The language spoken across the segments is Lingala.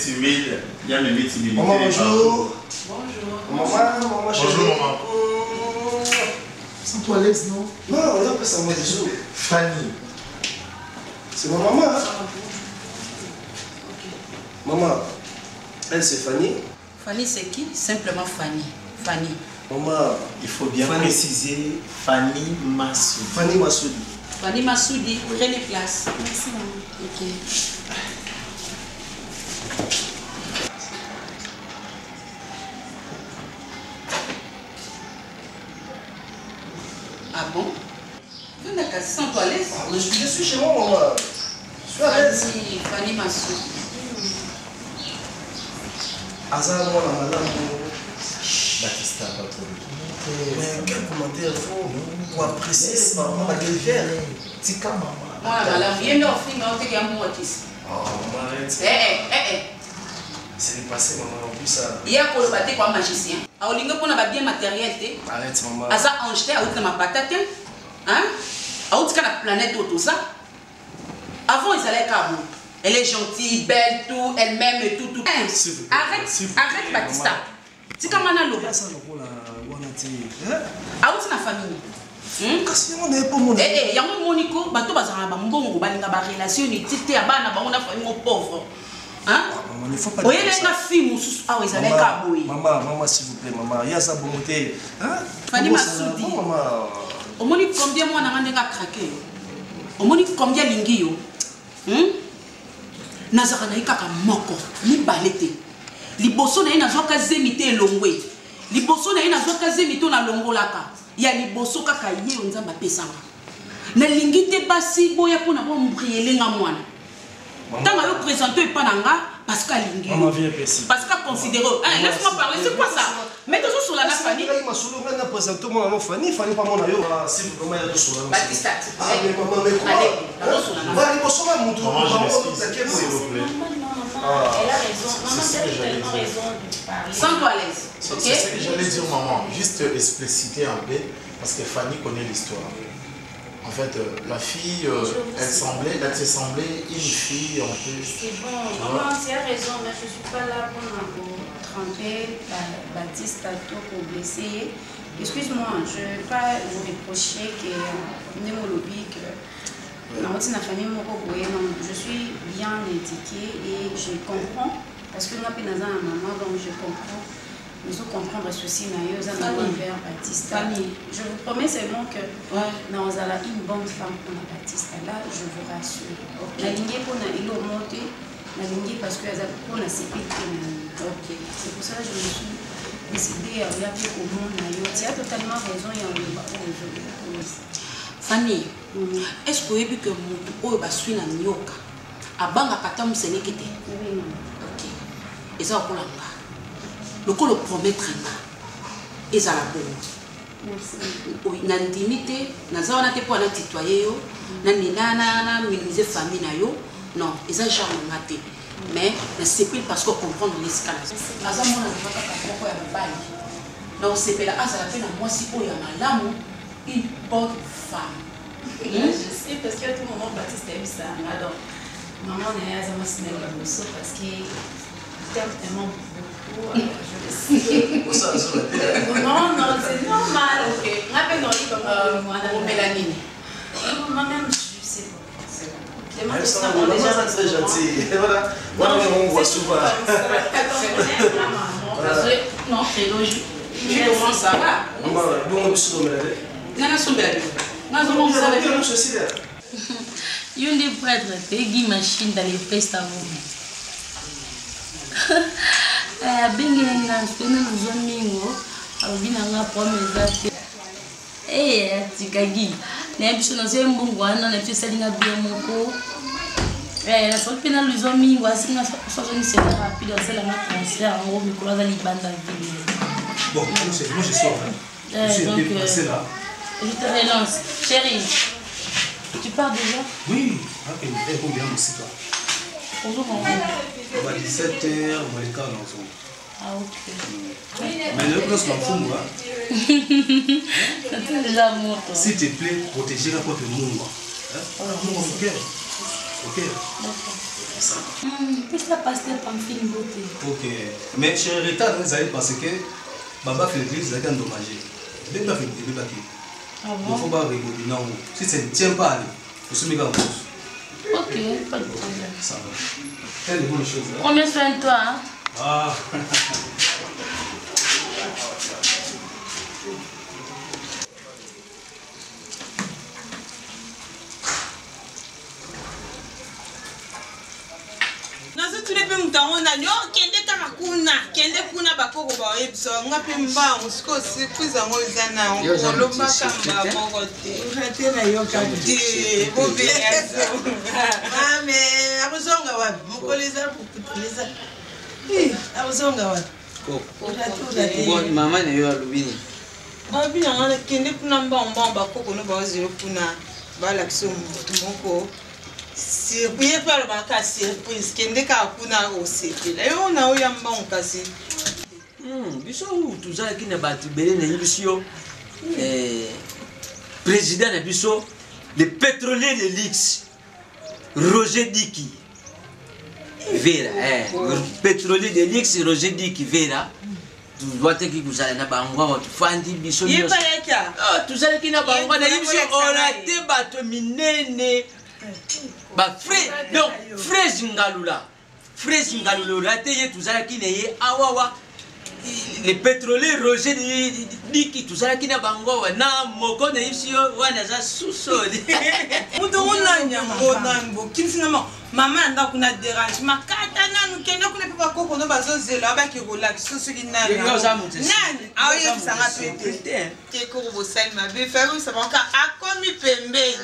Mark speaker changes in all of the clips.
Speaker 1: timide, il y a mes timides.
Speaker 2: Maman, bonjour.
Speaker 3: Bonjour.
Speaker 2: Maman chérie.
Speaker 1: Bonjour, maman.
Speaker 2: C'est toi, Alex, non? Non, on a pas ça, moi, bisous. Fanny. C'est ma maman, hein? Maman, elle, c'est Fanny.
Speaker 3: Fanny, c'est qui? Simplement Fanny. Fanny.
Speaker 2: Maman,
Speaker 1: Il faut bien préciser Fanny Massoudi.
Speaker 2: Fanny Massoudi.
Speaker 3: Fanny Massoudi, prenez place. Merci, maman. Ok. Ah bon? Tu n'as qu'à sans toi à l'aise?
Speaker 2: Je suis chez moi, maman. Je suis à l'aise.
Speaker 3: Fanny Massoudi.
Speaker 2: Azar, moi, la madame.
Speaker 1: Baptista, pas trop.
Speaker 2: Mais quel commentaire faut pour apprécier maman, la guerrière.
Speaker 1: Tika, maman.
Speaker 3: Moi, la vienne d'offrir, mais on te gagne mon artiste.
Speaker 2: Oh, maman, arrête.
Speaker 3: C'est
Speaker 2: le passé, maman. En plus, ça.
Speaker 3: Il y a pour le battre comme magicien. A olinga pour na bien matériel.
Speaker 2: Arrête, maman.
Speaker 3: Asa anjeté a outra ma patate. Hein? A outra la planète tout ça. Avant, ils allaient carrément. Elle est gentille, belle, tout, elle m'aime et tout. Arrête, Baptista. Tu comment on a l'eau? A outra la famille.
Speaker 2: Kasi on est pas mon.
Speaker 3: Il y a un monico, bateau bazara bambongo, balinga ba relation ni tité abana ba on a fait mon pauvre. Hein?
Speaker 2: Maman, il faut pas.
Speaker 3: Oye les filles ah ils allaient carrément.
Speaker 2: Maman, s'il vous plaît, maman. Il y a sa bonté. Hein?
Speaker 3: Fanny Massoudi.
Speaker 2: Maman.
Speaker 3: Au moni combien moi n'a pas craqué? Au moni combien lingi yo? Nazara na ikaka moko ni balete. Liboso na ina zoka zemite longwe. Liboso na ina zoka zemite na longolaka. Ya liboso kaka ye onzamba pesanga. Na lingi te basi boya pona bo mbriele nga mwana. Tanga yo présenter pas nanga parce qu'à lingi.
Speaker 2: Maman vient ici.
Speaker 3: Parce qu'à considérer. Laisse-moi parler, c'est quoi ça? Mets toujours sur la Fanny.
Speaker 2: Il m'a soulou maintenant présenter moi maman Fanny pas mon ayo. Si vous comment il y a sur la.
Speaker 3: Baptista.
Speaker 2: Mais maman mais quoi? Va il bosse pas mon tour.
Speaker 1: Maman, s'il vous plaît.
Speaker 4: Elle a raison. Maman, tu as tellement raison de parler.
Speaker 3: Sans toi à l'aise.
Speaker 1: C'est ce que j'allais dire, maman. Juste expliciter un peu, parce que Fanny connaît l'histoire. En fait, la fille, elle s'est semblée une fille un peu.
Speaker 4: C'est bon, maman, tu as raison, mais je ne suis pas là pour tremper Baptiste pour blesser. Excuse-moi, je ne vais pas vous reprocher que je suis bien éduquée et je comprends, parce que moi, je suis maman, donc je comprends. Nous allons comprendre ceci, vers Baptiste. Je vous promets seulement que nous allons une bonne femme pour Baptiste. Là, je vous rassure. La lignée pour la monter, la lignée parce que pour la CP. C'est pour ça que je me suis décidée à regarder au monde. Tu as totalement raison.
Speaker 3: Fanny, est-ce que vous avez vu que mon va suivre la nyoka? À Banga Katam Sénékete.
Speaker 4: Oui, maman.
Speaker 3: Ok. Et ça, on l'a. Le coup le promettre et ça la bonne. Oui, l'intimité, n'a pas été pour la tutoyer, n'a minimiser famille na yo, non, ils ont jamais maté. Mais c'est plus parce qu'on comprend l'escalade. Azamon n'a pas pourquoi il y a bail. Donc c'est là, ça la fait la moi si il y a l'amour, une bonne femme.
Speaker 4: Je sais parce que tout le monde Baptiste aime ça. Alors, maman n'a pas parce que t'aimes tellement beaucoup. Je le sais. Non, c'est normal. Ok.
Speaker 3: Mélanine.
Speaker 4: Moi-même, je sais pas. C'est bon.
Speaker 2: Elle est très gentille. Voilà. Voilà, on voit souvent.
Speaker 3: Non, c'est logique. Je commence ça va.
Speaker 2: Bon, on se remet.
Speaker 5: Il y a des prêtres qui machine dans les festes à vous.
Speaker 2: Moi je sors. Je suis déplacé là.
Speaker 5: Je te relance. Chérie, tu pars déjà?
Speaker 2: Oui. Ok, il faut bien aussi toi.
Speaker 5: Bonjour,
Speaker 2: on va 17h, on va les cadres ensemble.
Speaker 5: Ah, ok.
Speaker 2: Mais le plus m'en fout, moi.
Speaker 5: C'est déjà mort.
Speaker 2: S'il te plaît, protégez la porte de monde. Ok. Ok. ça.
Speaker 4: Qu'est-ce que pasteur Pamphile Beauté?
Speaker 2: Ok. Mais chez l'État, nous allons parce que Baba fait l'église, il a été endommagé. Il a fait des papiers.
Speaker 4: Ah bon?
Speaker 2: Il ne faut pas rigoler. Non. Si ça ne tient pas, il faut se mettre en cause.
Speaker 4: Ok, pas de problème.
Speaker 2: Ça va. Quelle bonne chose.
Speaker 5: Combien soin de toi, hein?
Speaker 2: Ah.
Speaker 6: Tu n'es pas on a dit, oh, kende kuna bakoko ba ebso nga pe mbango siko surprise ngo izana on lo makamba moko te rate na yo ka te bo be yaso ame abuzonga wapi mukoleza kukuteleza abuzonga wapi
Speaker 7: ko mama ne yo alubini
Speaker 6: babi na ngana kende kuna mbango bakoko no ba zero kuna bala kiso moko. Si vous pouvez faire le surprise, qui est kuna aussi. Là, on a eu un bon cassé.
Speaker 7: Biso tout ça qui n'a pas tibéré na Biso président de Biso, le pétrolier de l'X, Roger Diki Vera, pétrolier de l'X, Roger Diki Vera. Tu dois te dire que vous allez na bangwa tu fandi Biso.
Speaker 6: Il pas yaka.
Speaker 7: Ah, tout ça qui n'a bangwa na Biso, on a te bato minene. Bah frère, donc frère Zingalula raté tout ça qui n'est awawa les pétroliers Roger Diki tout ça qui n'a bango na moko na ici wana za sous-sol
Speaker 6: muto ona nyambo nambo kinsinama mama nda kuna dérange makata nanu kende kuna pepa koko no bazozela ba ki relax so siki nani nani ayo sanga pete ke ko bo sel ma be faire ça banka akomi pembeni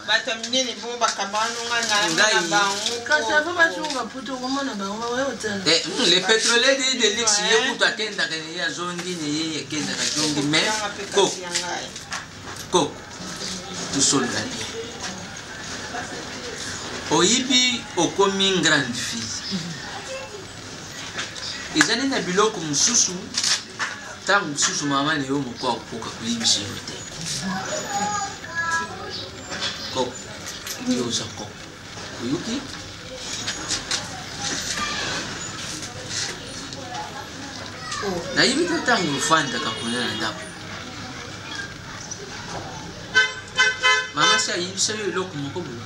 Speaker 6: bata minene bo bakabano ngana na bango
Speaker 3: kasa fa ba chunga puto ngoma na bango wa hotel
Speaker 7: les pétroliers de l'X yekuta kenda ya zondi ne kenda ka zondi mais ko tout seul là oyibi okomi une grande fille ezali na biloko mususu tangu mususu mama ne yo moko akoka kuyibisa yo te ko yo zako oyuki nayibi te tangu ofandaka kuna na ndako mama si ayibisa yo eloko moko boye.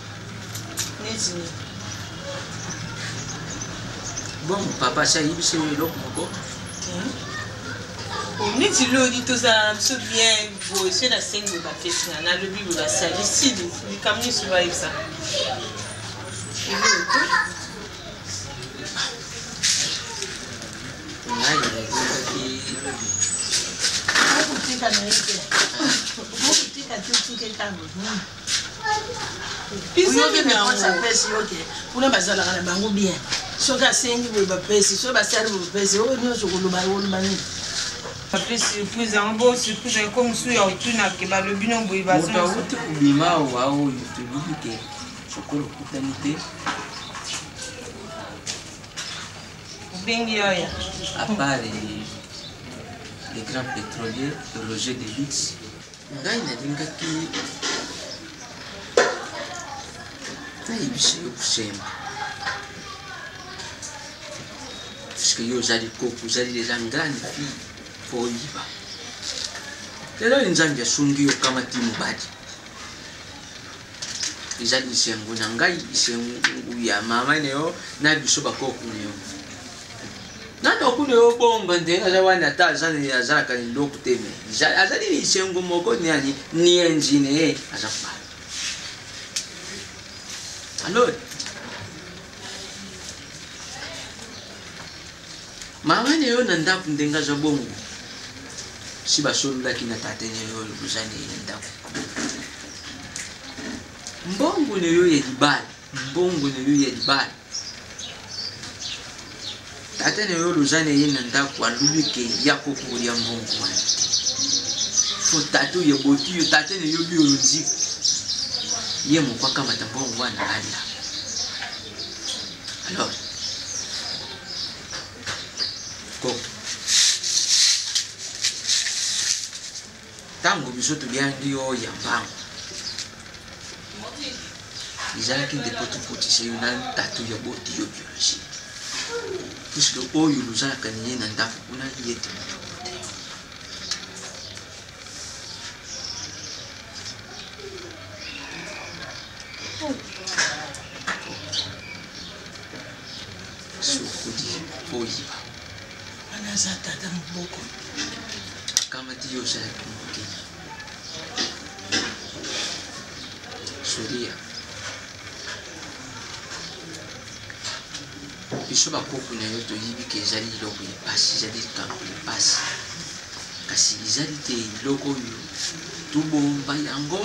Speaker 7: Bon, papa, ça y est, c'est le loco.
Speaker 6: On est dit l'eau, dit tout ça, je me souviens, vous êtes la scène de la fête, on a le bible, la salle, ici, les camions sur avec ça. Après surprise en beau surprise comme sous ya utuna ke ba le bino boy ba so
Speaker 7: uti kubima wao yutubike chokolo kutanite
Speaker 6: bengi ya
Speaker 7: à part les grands pétroliers Roger de l'X ngai na lingaki nayibise yokusema parce que yo ozali koko ozali déjà grande fille fo oyiba lelo nzambe asungi yo kama ti mobali ezali lisengo na ngai lisengo ya mama ne yo na biso bakoko ne yo nata okune yo bomba ndenge aza wana ata azalaka liloko te me azali lisengo moko ni ni engine aza kubala alors mama ne yo na ndako ndenge aza bongo si basololaki na tate ne yo luzane na ndako mbongo ne yo ya libala mbongo ne yo ya libala tate ne yo luzane ye na ndako alubi ke ya koko ya mbongo wana fo tate ye boti yo tate ne yo biologie ye moko akamata mbongo wana alia alors tango biso tobyandi yo ya mbango ezalaki nde po topotisa yo na ntato ya boti yo biologie puisque oyo lozalaka na ye na ndako kuna ye te moto te sokodi oyiba
Speaker 6: wana aza tata moboko
Speaker 7: akamati yo ozalaki mokenya soria biso bakoko na yo toyibi ke ezali eloko epasi ezali likambo epasi kasi ezali te eloko oyo tobomba yango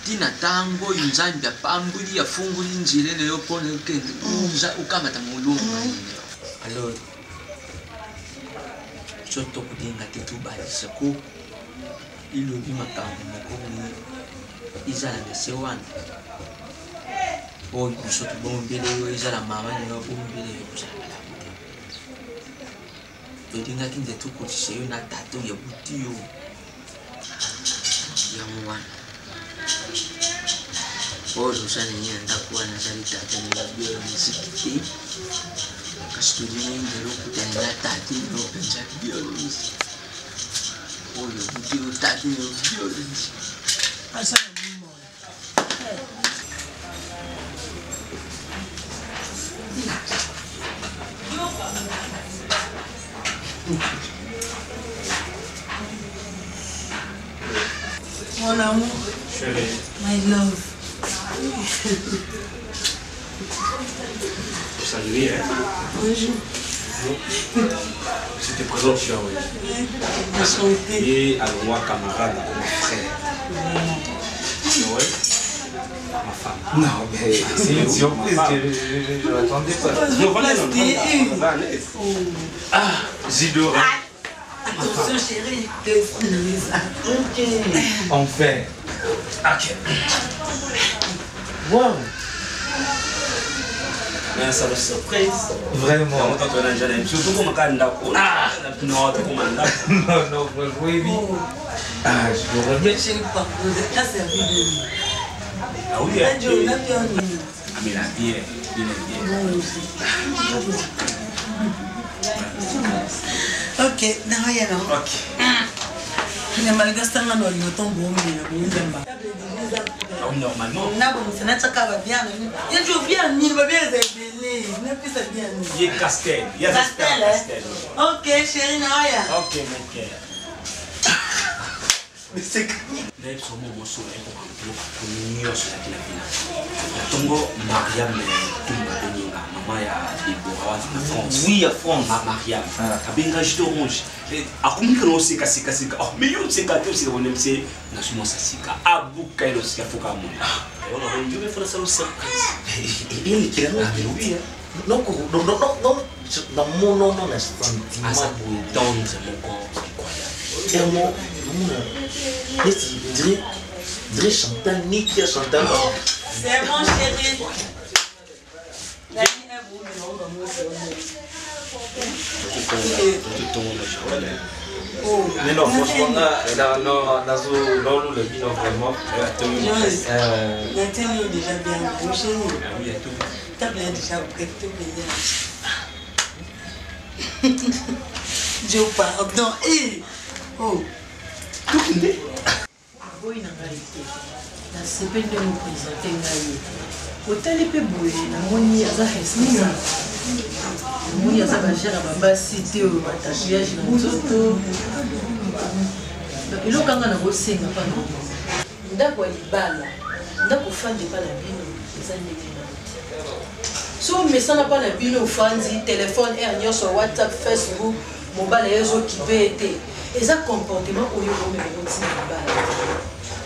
Speaker 7: ntina ntango oyo nzambe apamboli afungoli nzela na yo mpona okende okamata molongo na nini alors so tokolinga te tobalisa ko ilobi makambo moko izala na se wana oyo biso tobombele yo ezala mama na yo bombele yo kozala malamu te tolingaki nde tokotisa yo na tato ya buti yo yango wana oyo osaleni na ndako wana azali tata na yo misiki te kasi tolingi ndelo okutani na tate yo mpenza biologisi oyo buti yo tate yo biologisi
Speaker 6: Mon amour,
Speaker 8: chérie,
Speaker 6: my love.
Speaker 8: Salut, hein?
Speaker 6: Bonjour.
Speaker 8: Je te présente Chiaoui.
Speaker 6: Enchanté.
Speaker 8: Et à moi, camarade, mon frère. Chiaoui, ma femme.
Speaker 2: Non, mais c'est une surprise que je n'attendais pas.
Speaker 8: Non, voilà, non,
Speaker 2: Ah, j'adore.
Speaker 6: Attention chérie, laisse-nous ça. Ok.
Speaker 2: Enfin. Ok. Wow.
Speaker 8: Mais ça va surprise.
Speaker 2: Vraiment.
Speaker 8: Surtout comme quand on a non,
Speaker 2: oui. Ah, je vous remercie.
Speaker 6: Chérie, par contre, ça c'est bien.
Speaker 8: Ah oui,
Speaker 6: Ah, Dieu, on a bien.
Speaker 8: Ah, mais la bière,
Speaker 6: Ok, naoya na.
Speaker 8: Ok.
Speaker 6: Ne malgastanga no yo tombo mbele na buzamba.
Speaker 8: Normalement.
Speaker 6: Na bon sana tsaka ba bien. Ya jo bien ni ba bien zebele. Na pisa bien ni.
Speaker 8: Il y a Castel. Il y a
Speaker 6: Castel. Ok, chérie naoya.
Speaker 8: Ok, mon cœur.
Speaker 2: Mais c'est que...
Speaker 8: Mais ce moment, c'est pour nous sur la Pilapina. Tongo, Mariam, Tumba Beninga, maman ya Deborah, en France.
Speaker 2: Oui, à France.
Speaker 8: Mariam. Abenga jito rouge. Akumika no sika sika sika. Oh, mais yo sika to sika wonem se na sumo sa sika. Abuka ilo sika foka mo. On a rendu me faire ça au surprise.
Speaker 2: Il est là, oui. Non, dans mon nom, on a sentiment.
Speaker 8: Asa bouillon, c'est mon corps.
Speaker 2: Tellement. Je dirais Chantal, Nikia Chantal.
Speaker 6: C'est bon chérie. La vie est beau, mais on va
Speaker 2: mais non, franchement, là, non, le bilan vraiment.
Speaker 6: Nathalie est déjà bien bouché.
Speaker 8: Oui, et tout.
Speaker 6: T'as bien déjà prêté tout bien. Dieu pardon. Oh.
Speaker 3: boyi na ngai te nasepeli nde mopresente ngai otali mpe boye namoni aza resnisa namoni aza bagere babasi te oyo batatouage na nzoto eloko anga na kosenga mpa na ndako ya libala ndako ofandi mpa na bino eza ndenge na so mesana mpa na bino ofandi telefone aire nyonso whatsapp facebook mobala ezokipe ete eza comportement oyo omema kotina libala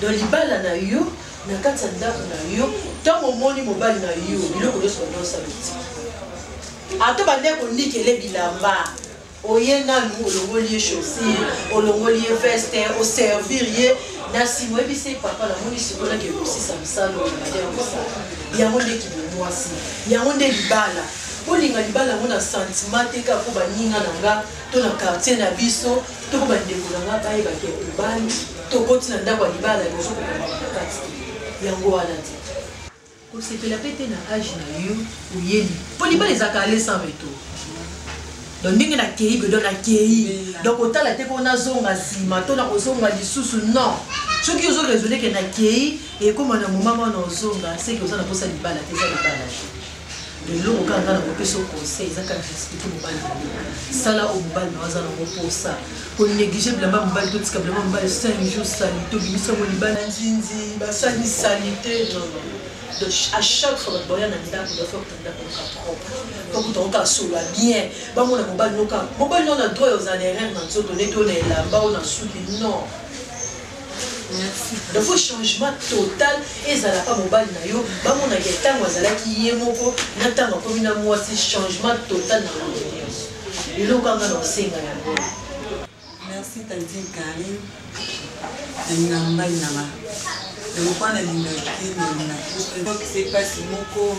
Speaker 3: donc libala na yo na kati ya ndako na yo ntango omoni mobali na yo biloko nyonso banyosala ti ata bandeko nikele bilamba oye nanu olongoli ye chaussure olongoli ye veste oservir ye na nsima oyebi se papa namoni sikolaki ekosisa mosala oyo badea kosala yango nde kibomwasi yango nde libala olinga libala yango na sentiment te kaka mpo baninga na nga to na quartier na biso to mpo bandeko na nga bayebaki ekobali tokoti na ndako ya libala ozokokama na kati te yango wana te
Speaker 9: c'est que la pété na âge na yo ou yeli pour les les accaler sans veto donc ndenge na kei be donc na kei donc autant la te ko na zonga sima to na ko zonga lisusu non ce qui ont raisonné que na kei et comme na moment na zonga c'est que ça na posa libala te ça libala le lo ka ngana ko peso conseil ça ka expliquer mobali sala au mobali na za na ko posa ko négliger blamba mobali to tika blamba mobali 5 jours sali to bimisa mo libala nzinzi ba sali salité non non. À chaque fois que tu as un propre, il faut que tu sois bien. Mobile non a droit aux années dans ce donné on est là-bas on a soutenu non. Il faut changement total et ça n'a pas mobile na yo. Ba mon a quelqu'un wazala qui est moko na tanga comme une moi c'est changement total dans la vie. Et là quand on sait
Speaker 6: merci Tantine Karine. Ngamba inama. Donc on a l'invité donc c'est pas si moko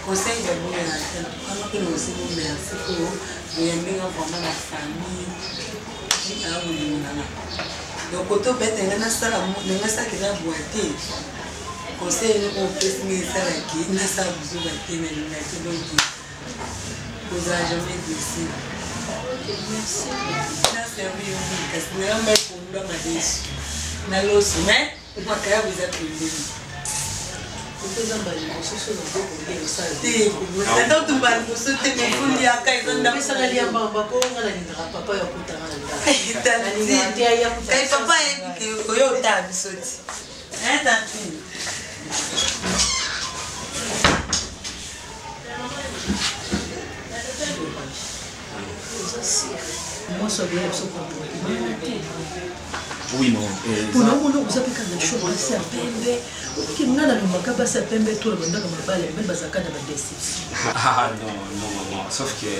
Speaker 6: conseil de bon comment que nous aussi merci pour aimer vraiment la famille qui a eu donc auto bête ngana sala ngana sa que la boîte conseil nous on peut se ça là qui n'a ça vous boîte mais donc vous a jamais dit merci ça servi parce que nous mais pour nous ma déçu na lo mais moi quand vous êtes le attends tu vas nous sauter mais faut lui à quand on a ça là liamba papa on a l'indra papa ya kutanga kai papa est que yo ta bisoti hein tanti
Speaker 9: moi ça bien ça comprendre
Speaker 8: oui non
Speaker 9: pour nous vous avez quand même choisi ça pembe qui n'a la makaba ça pembe tout le monde comme balle même bazaka na déception
Speaker 8: ah non maman sauf que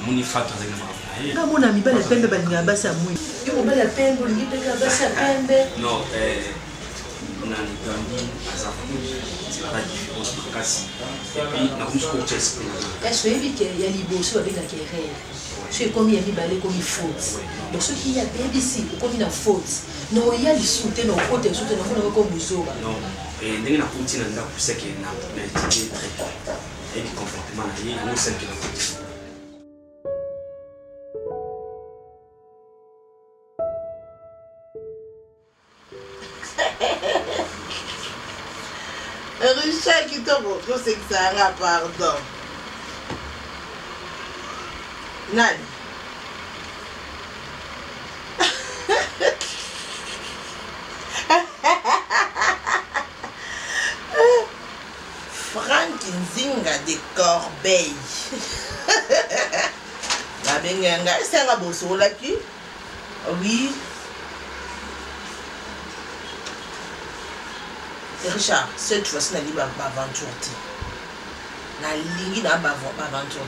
Speaker 8: mon ifat avec
Speaker 9: na mon ami balle pembe balinga basa mui yo balle pembe lingi peka basa pembe
Speaker 8: non on a gagné ça c'est pas différence de casse et puis na comme ce que
Speaker 9: est-ce que il y a liboso avec la querelle c'est comme il y a balé comme il faut donc ce qui y a BBC comme il a faute non il y a le soutien au côté soutien on comme muso
Speaker 8: non et ndenge na continue na pousse que na étudier très et le comportement là il nous celle qui na continue
Speaker 6: Richard qui tombe au c'est que ça a pardon Nani Franck Nzinga de Corbeil la benganga c'est un bosso là qui oui Richard cette fois-ci na liba aventure na lingi na aventure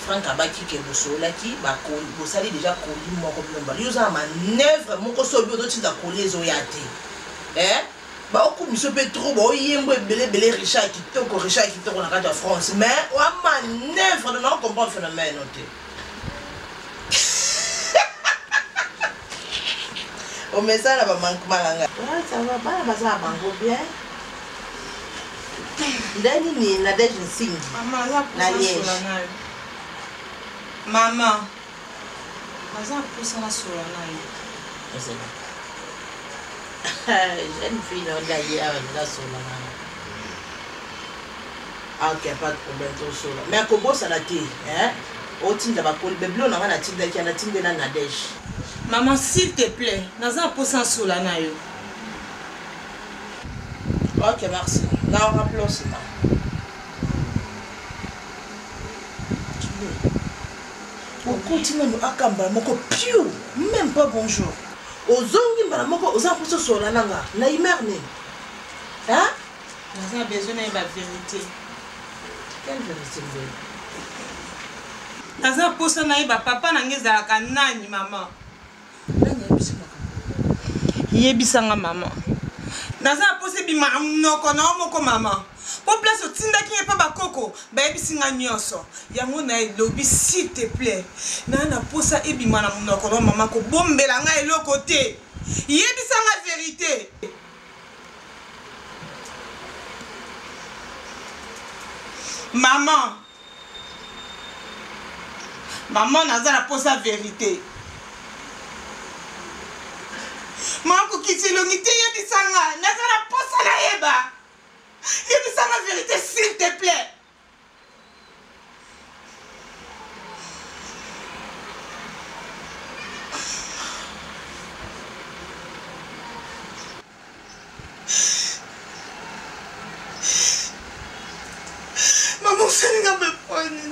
Speaker 6: Franck abaki ke bosso là qui ba ko bosali déjà koli moko blomba yuza manœuvre moko sobi otinda kolezo yate ba okumiso pe trop ba oyembo belé Richard kitoko na kati ya France mais wa manœuvre de non comprendre phénomène noté o message ba manque malanga ça va pas ça bango bien ndani ni na deje sing na liège maman baza poussa na sola na yo jeune fille on d'ailleurs la sola na ok pas de problème tout sola mais comment ça la té hein au tinda ba koli beblo na na tinda ki na tinda na deje maman s'il te plaît naza poussa sola na yo ok merci là on rappelle ça on continue à akamba moko piou même pas bonjour ozongi mbala moko oza poussa sola nanga na imerne hein nous avons besoin de la vérité quelle vérité naza poussa na ba papa na ngeza ka nani maman yebisanga maman naza poussa bi noko na moko maman pour place otinda ki pas bakoko ba yebisinga nyoso yango na lobby s'il te plaît na poussa ebima na munoko na maman ko bombela nga eloko te yebisanga vérité Maman. Maman n'a pas la sa vérité. Maman, qui t'est l'unité, il y a des sangs. N'a pas la pose à la yeba. Il y a des sangs la vérité, s'il te plaît. Maman, ça n'a pas pris.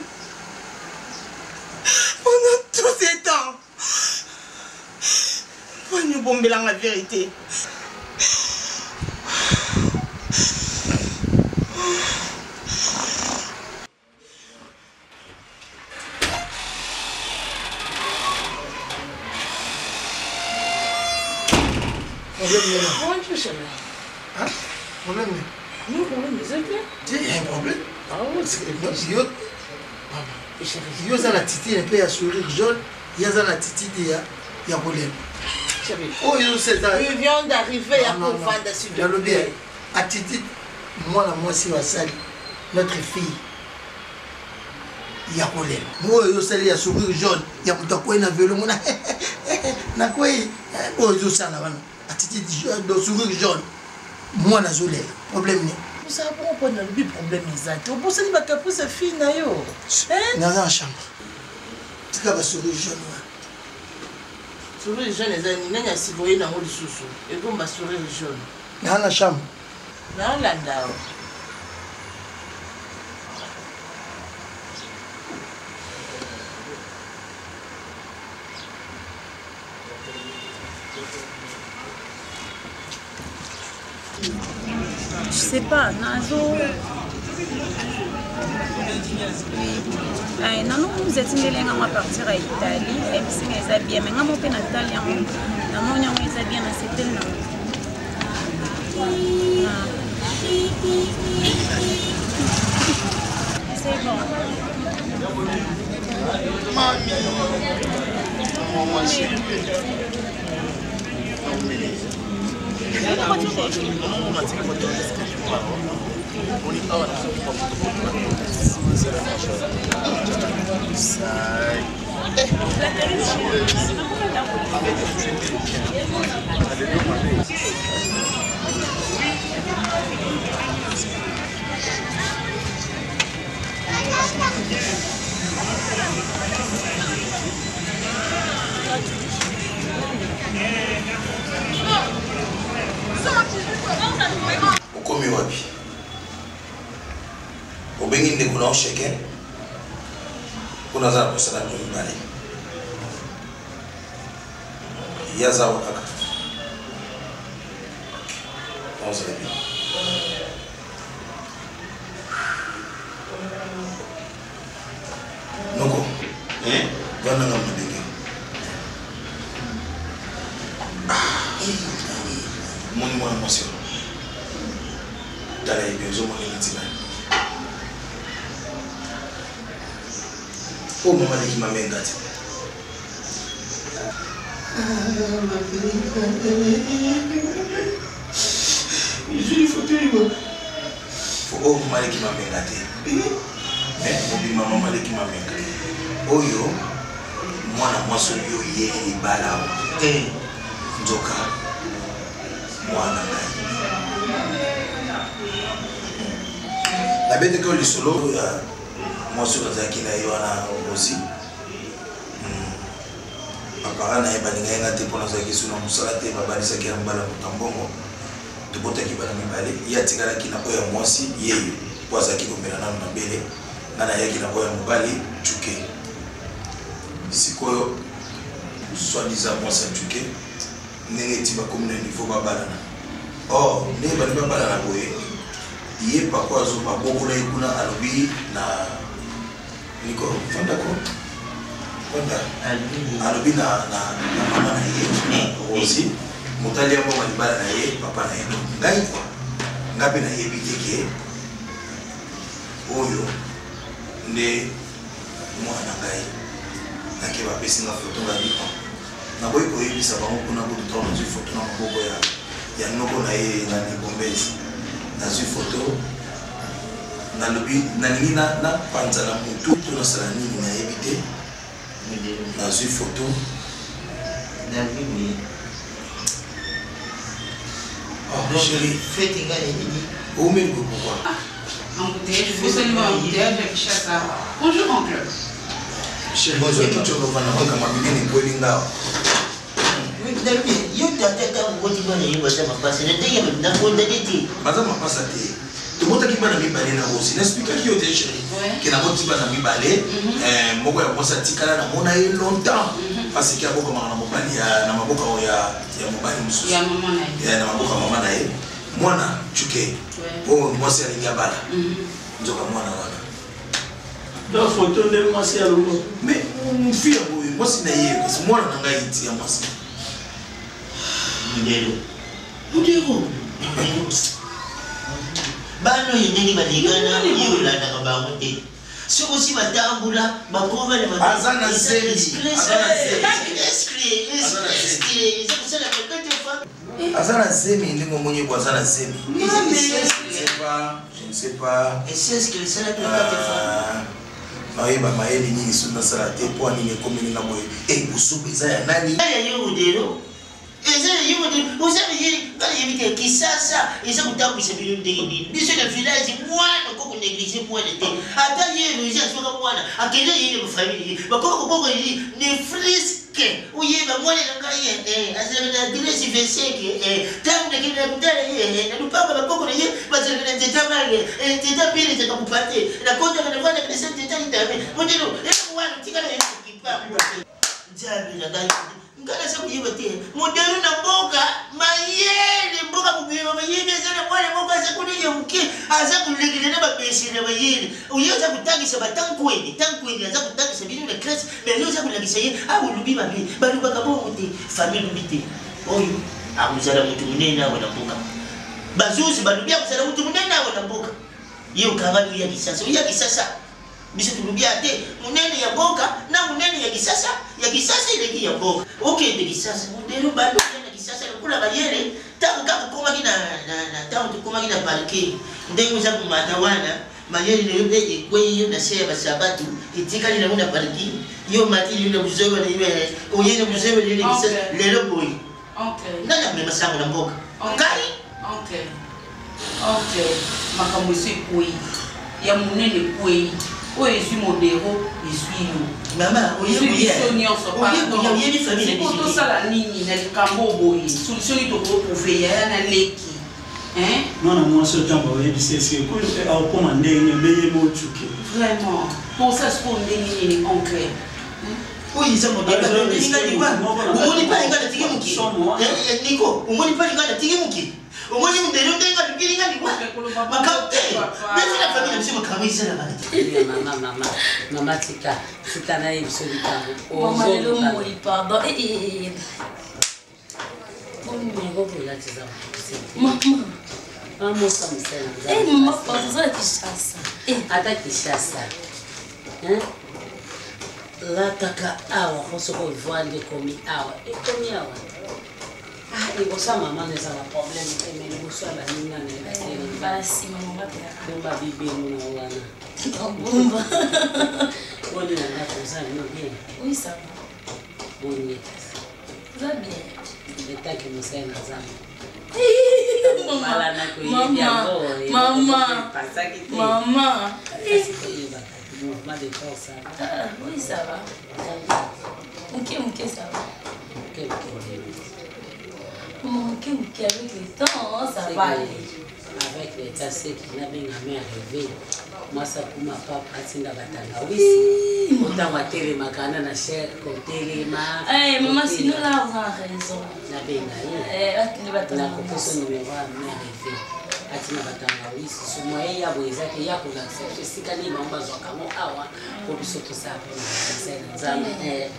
Speaker 6: Pendant tous ces temps, pour nous bomber la vérité.
Speaker 2: Problème.
Speaker 3: Non, problème, c'est clair.
Speaker 2: Il y a un problème.
Speaker 3: Ah oui,
Speaker 2: c'est il y a la titi un peu à sourire jaune, il y a la titi il y a problème. Oh,
Speaker 3: il vient d'arriver à comprendre sur
Speaker 2: le bien. À titi, moi c'est ma salle, notre fille. Il y a problème. Moi, il y a sourire jaune, il y a quoi il y a vélo, na quoi oh, il y a à titi de sourire jaune. Moi, je suis problème.
Speaker 9: Vous savez pourquoi on a le problème exact. Vous pensez que vous avez fille na yo.
Speaker 2: Dans la chambre. C'est quoi sourire jaune?
Speaker 9: Sourire jaune, il y a si vous voyez dans le sous. Et vous ma sourire jaune.
Speaker 2: Dans la chambre.
Speaker 9: Dans la dao.
Speaker 4: Je sais pas, Nazo. Non, vous êtes à partir à Italie. Et puis c'est bien. Mais quand on est en Italie, on est bien à cette île. C'est bon.
Speaker 2: Ukomi wapi? Ubengi ndi kuna usheke? Kuna za kusana nyumbani. Yaza wakaka. Onze lebi. Noko. Vana nga mbege. Moni mwana mwasio. Dala ibe uzo mwana nitina. Oh mama leki mamengati. Il faut tuer. Oh mama leki mamengati. Obi mama maleki mamengati. Oyo mwana mwasio yo ye ibala. Nzoka mwana ngai. La bête que le solo moi sur la qui na yona aussi apara na eba ninga ngate pona za kisu na musala te babali sa kira mbala mutambongo to bota ki bana mibale ya tikala kina oya mwasi yeyo kwa za kikombela na mbele ngana yaki na oya mubali chuke sikoyo soi-disant mwasi chuke nenge tiba comme na niveau babala na oh ne bali babala na boye ye pakwa zo maboko na ikuna alobi na niko fanda ko fanda alobi na mama na ye aussi motali ya mama libala na ye papa na ye ngai kwa ngapi na ye biteke oyo nde mwana ngai nake ba pesi na foto na lipa na boy ko yebisa bango kuna ko tona zu foto na maboko ya noko na ye na ni bombezi. Dans une photo, nalingi napanzala motu tonosala nini nayebi te nazwi photo chéri omeli ko pourquoi
Speaker 3: bonjour oncle
Speaker 2: chéri ozokicokofana makamabikeni ekweli ngao baza mapasa te tomotaki bana mibale na bosi naexplikaki yo te chéri ke naboti bana mibale moko ya bosi atikala namona ye longtemps parce ke abokamaka na mobali na maboka ya mobali mosusu na maboka mama na ye mwana cuke oyo mwasi alingi abala nzoka mwana wana
Speaker 8: donc photo nde mwasi alongo
Speaker 2: mais mfi ya boye mwasi na ye kasi mwana na ngai iti ya mwasi
Speaker 10: Mudero. Bano yendeni baligana yolandaka bango te. Soko si batambula bakova le mabanga.
Speaker 2: Azana zeli. Azana zemi ndingo mwenye kwa azana zemi. Je ne sais pas.
Speaker 10: Est-ce que ça la plate fois?
Speaker 2: Maeba maeli nyingi sunda sala te po ani komini na boye. Busubu za ya nani?
Speaker 10: Ya yo Mudero. Eza yimudi uzaba yiri bali yibike kisasa eza kutambisa bilungu ndenge biso na village mwana ko negliger mwana te ata yero eza soka mwana akele yiri mu family bakoko boko yiri ne friske uyeba mwana ngai azaba na diresi veseke tamu de kile mutale na lupanga bakoko na ye bazaba na tetamage tetapili tekapupate na konta na vana kile sente tetame mudiro mwana tikana yiri kipa jabi na dai ngana sabu yibate modelo na mboka mayele mboka kubiba mayele sana mwana mboka sakuni yumki aza kulegele na babesi na mayele uyoza kutangisa batankweli aza kutangisa binu na class mais uyoza kulagisa ye abulubi babi baluba kabongo te famille bite oyo akuzala mutu munene awe na mboka bazuzi balubi akuzala mutu munene awe na mboka yo kanga ya kisasa biso tulubia te munene ya boka na munene ya kisasa ile ya boka okay de kisasa mudero bado na kisasa kula bayele tangu kama koma kina na tangu tukoma kina parking ndengo za kumatawana mayele ne yobe ekweyo na seba sabatu itika ni na parking yo matili yule mzozo na yeye oyene mzozo ile kisasa lelo boy okay nana mema sangu na boka ngai
Speaker 3: okay makamusi koi ya munene koi oyo ezwi modero ezwi yo
Speaker 10: mama
Speaker 3: solution nyonso tosala nini na likambo boye solution ni tokoprouve yaya na leki
Speaker 8: mwana mwasi otamba oyebisi eske akoma ndenge beye mocuke
Speaker 3: vraiment posa siko ndenge nini oncle
Speaker 10: oyo eza modero umoni pale ngana tiki muki niko umoni pale ngana tiki muki umoni mudero ndenga tukilinga nikwa makapte besi na familia msema kamisa na bana
Speaker 11: mama tika sitana hivi solitamu
Speaker 5: mama lelo moi pardon
Speaker 11: mama samsela
Speaker 5: mama pardon za Kishasa
Speaker 11: ata Kishasa la taka awa kosoko vwande komi awa ikosa mama neza la problème mais muso la ninga ne
Speaker 5: basi mama
Speaker 11: bomba bibenu na wana
Speaker 5: bomba
Speaker 11: woni na kosa no bien
Speaker 5: oui ça va
Speaker 11: woni
Speaker 5: ça bien
Speaker 11: leta que musa na zamu
Speaker 5: maman
Speaker 11: mouvement de corps ça va
Speaker 5: oui ça va ok ça va ok avec le temps ça va aller
Speaker 11: avec les tassés qui n'avaient jamais arrivé moi ça pour ma papa atinda batanga wisi autant wa télé makana na cher ko télé ma
Speaker 5: maman sinon là on a raison
Speaker 11: na benga
Speaker 5: atinda batanga
Speaker 11: na ko peso numéro à arrivé atina batanga wisi somo ya boeza ke ya ko accepter sikani mamba zo kamo awa ko biso to sa pe na zamu mais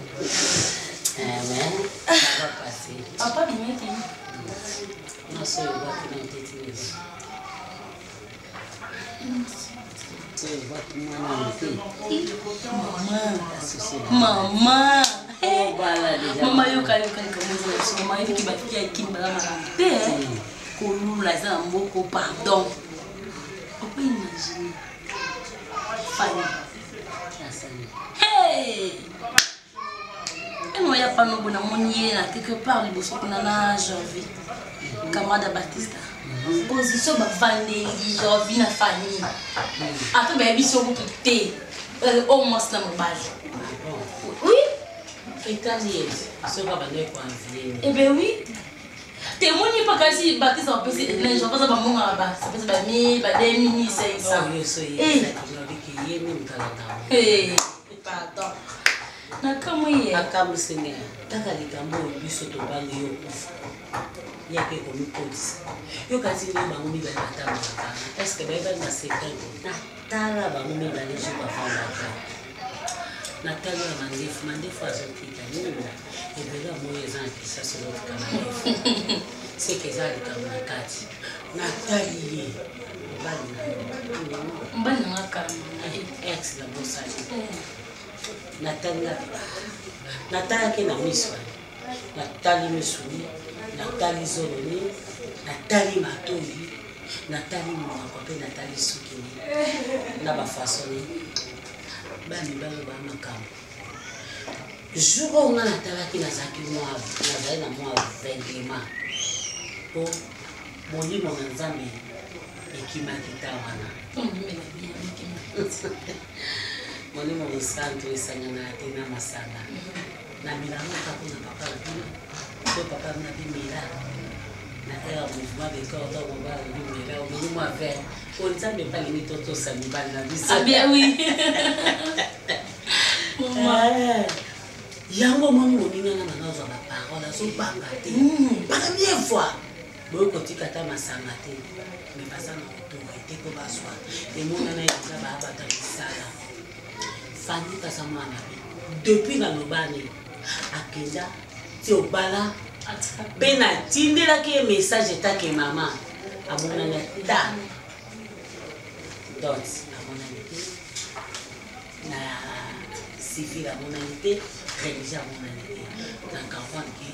Speaker 11: ça va passer
Speaker 5: papa bien bien
Speaker 11: non c'est le boîte dans tes
Speaker 5: Maman, maman yo kali kamoza so mama hivi kibafikia kimba kama te kolula za mboko pardon. On peut imaginer. Fanny. Hey! Et moi, il n'y a pas de bon quelque part, il faut qu'on a janvier. Camarade Baptiste. Position de Fanny, janvier, na Fanny. Après, ben, il faut que tu aies au moins dans mon base. Oui?
Speaker 11: Et quand il est, ce va
Speaker 5: eh bien, oui. T'es mon pas quasi Baptiste en plus, les gens passent par mon là-bas. Ça fait pas 1000, pas 2500. Eh, pardon. Nakamwe
Speaker 11: akamusenge takalikambo biso tobanga yo yake komi police yo kasi ni bango mibale batamaka est-ce que baye na secret natala bango mibale je bafanda ka natala mandefu azokita nini ebela moyo eza nkisa soloka mandefu c'est que ça likambo kati natali ye
Speaker 5: mbali na kama
Speaker 11: ex la bossa natalaki na miso natali misuni natali zoloni natali matoli natali monoko mpe natali sukini na bafasoni bamibali bamakambo jour oyo nga natalaki nazali na mwa vendema mpo molimo na nzambe ekimaki ta wana molimo mosantu esangana te na masanga na milango kako na papa na bino to papa na bimela na era mouvement de corps donc on va bimela au molimo affaire po nzambe epalingi totosa mibali na biso
Speaker 5: ah bien oui
Speaker 11: yango moni moningana na nazwa baparole azobanga te première fois boyokotika ta masanga te me baza na autorité po bazwa emonana eza baabata misala Fanny kasa mwana depuis na lobani akenda ti obala pe na tindelaki ye message etake mama amonana ta dot amonani te na civil amonani te religie amonani te na campagne ke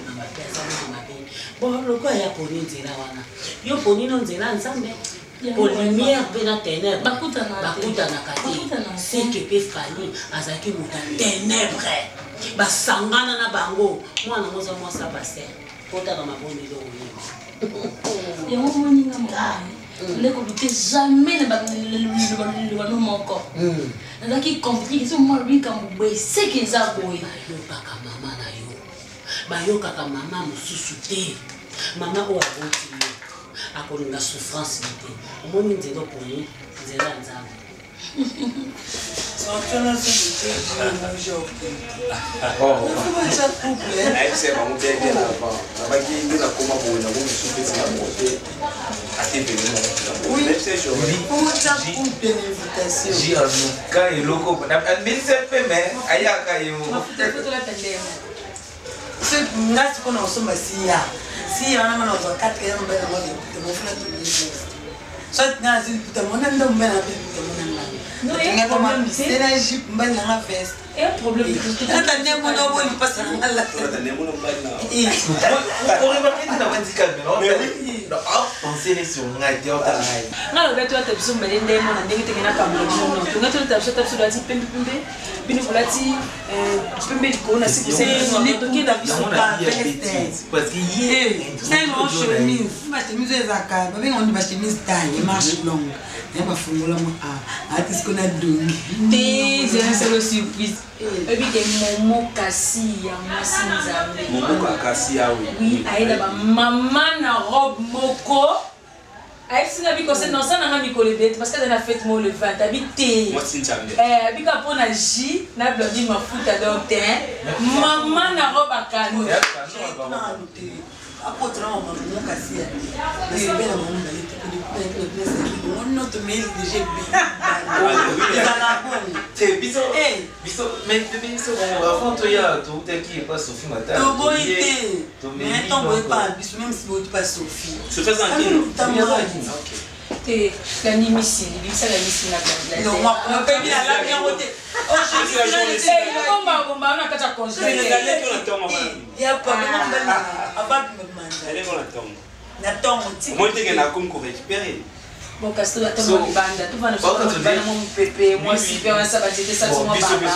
Speaker 11: mama pe asana mabe bon loko ya poni nzela wana yo poni no nzela nzambe pour lumière pe na ténèbre bakutana kati c'est que pe Fanny azaki muta ténèbre basangana na bango mwana moza mwasa baser pota na mabondi do oui
Speaker 5: et on moninga mba ne ko jamais ne ba le moko azaki compliqué so moi lui comme boy c'est que ça boy
Speaker 11: yo paka mama na yo ba yo kaka mama mususu te mama o aboti akolinga souffrance te omoni nzelo poni nzela nzambe
Speaker 12: si on a mal aux 4 et on va mon frère soit nazi putamona ndo mbena putamona non il problème c'est la jupe mbana na veste
Speaker 5: et problème
Speaker 12: ata nemo no boli passa ngala
Speaker 2: ata nemo no mbana
Speaker 1: on remarque que dans le calme non penser les sur ngadi ota ngai
Speaker 3: ngalo beto ata biso mbele ndemo na ndenge tekena kamlo no to ngato ta biso ta biso lati pembe bino volati pembe ko na c'est ni to ki da biso pa veste
Speaker 1: parce que hier
Speaker 12: c'est une chemise ma chemise ezaka ba benga on ba chemise taille marche longue ya ba fungola mo ati ce qu'on a donné
Speaker 3: c'est le surprise et puis des momo kasi ya mwasi nzambe
Speaker 2: momo kasi ya
Speaker 3: oui aida ba maman na robe moko aïsina biko c'est non ça na mikolo bête parce que dans la fête mo le 20 habité
Speaker 2: moi sinjambe
Speaker 3: bika pona J na blondy mafuta donc maman na robe akano
Speaker 12: apôtre maman kasi ya c'est bien la maman on not mail de GB
Speaker 1: c'est biso biso mais biso on va faire ya tout qui pas Sophie matin
Speaker 12: to boité mais ton boy pas biso même si boité pas Sophie
Speaker 2: se fait en qui
Speaker 3: te la nimisi ça la nimisi na blanche
Speaker 12: non moi on peut bien la bien voter oh je suis là
Speaker 3: le combat na kata congé
Speaker 12: il y a pas avant que me demande
Speaker 2: elle est dans la tombe
Speaker 12: la tombe
Speaker 2: moi tu que na comme récupérer
Speaker 3: Bon, Castor, attends, moi, banda, tout va nous faire mon pépé, moi, si bien, ça va t'aider, ça, c'est moi, banda.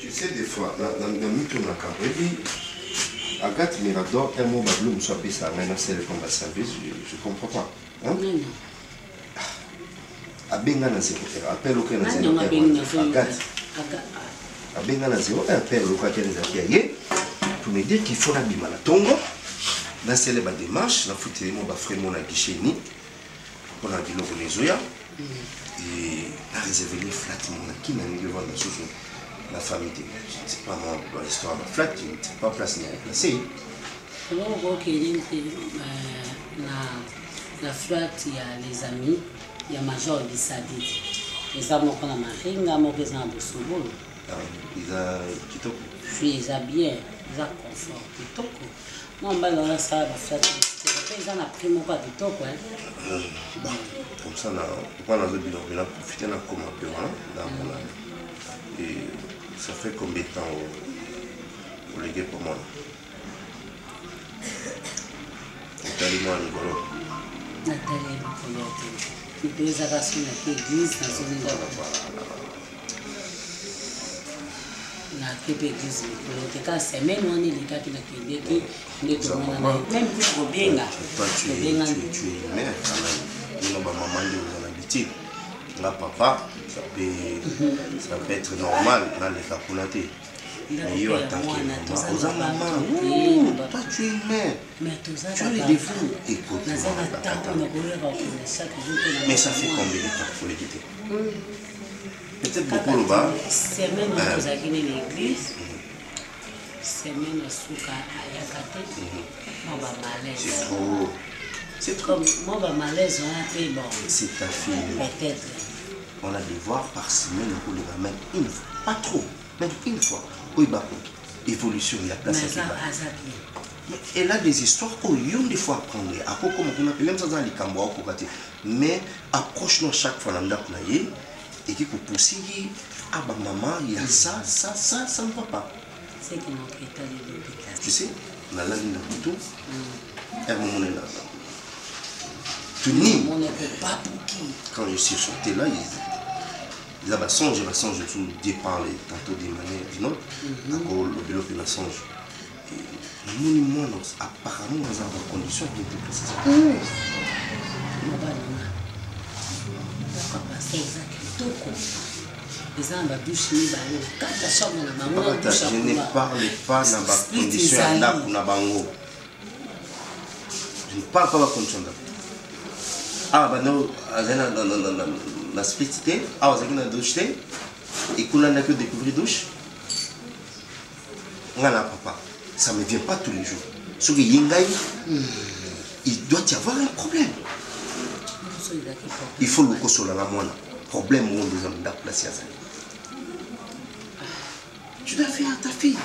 Speaker 13: Tu sais, des fois, dans le mythe, on a dit, Agathe Mirador, un mot bablou, nous sommes ça, maintenant c'est le combat service, je ne comprends pas. Hein? Abenga na zéro, appel auquel na zéro, Agathe. Abenga na zéro, appel auquel na zéro, pour me dire qu'il faut la bima la tongo, dans ces démarches, dans foutre les mots, vraiment la guichet ni, pour la ville au Venezuela, et la réserver les flats, qui n'a ni devant la chose. La famille, c'est pas moi, l'histoire de flat, c'est pas place ni placé.
Speaker 11: La flat, il y a les amis, il y a Major et Sadid. Les amis qu'on a marié, ils ont besoin de Boussoubou.
Speaker 13: Ils ont kitoko.
Speaker 11: Puis ils ont bien, ils ont confort. Kitoko. Moi, je vais ça, la flat. Ils ont appris mon pas kitoko.
Speaker 13: Comme ça, on a profité de la commande. Et ça fait combien de temps au légué pour moi? Nathalie, moi, Nigolo.
Speaker 11: Nathalie, il y a des agressions dans l'église, dans son église. Dans l'église, il y a des même on est les gars qui même pour bien.
Speaker 13: Toi, tu es une mère quand même. Nous, maman, nous avons l'habitude. Là, papa. Ça peut être normal dans les caponatés. Mais il y a maman, toi tu es mère. Tu as les défauts. Écoute, mais ça fait combien de temps pour les quitter? Peut-être beaucoup là-bas.
Speaker 11: Semaine nous avons gagné l'église. Semaine souka à Yakate. Moi malaise.
Speaker 13: C'est trop. C'est trop.
Speaker 11: Moi malaise on a fait bon.
Speaker 13: C'est ta fille.
Speaker 11: Peut-être.
Speaker 13: On a des devoirs par semaine pour le même une fois, pas trop, même une fois. Oui, bah, évolution, il y a place à elle a des histoires où il y a des fois à prendre. À quoi comme on appelle même ça dans les cambois pour gâter. Mais approche-nous chaque fois dans le et qui peut pousser, ah bah maman, il y a ça ne va pas.
Speaker 11: C'est que notre état de l'hôpital.
Speaker 13: Tu sais, on a la ligne de tout, un moment là.
Speaker 11: On ne peut pas pour qui.
Speaker 13: Quand je suis sorti là, ils avaient songe, tout dépend tantôt d'une manière d'une autre. Encore le vélo qui la songe. Nous, apparemment, nous avons des conditions qui étaient précises. Je ne parle pas dans la condition d'Abango. Je ne parle pas de la condition d'Abango. Ah, bah non, la split, ah, vous avez une douche, et qu'on a que découvrir douche. On a papa, ça ne me vient pas tous les jours. Ce que Yingaï, il doit y avoir un problème. Il faut le consoler la moine. Problème où on doit nous placer à ça. Tu dois faire à ta fille.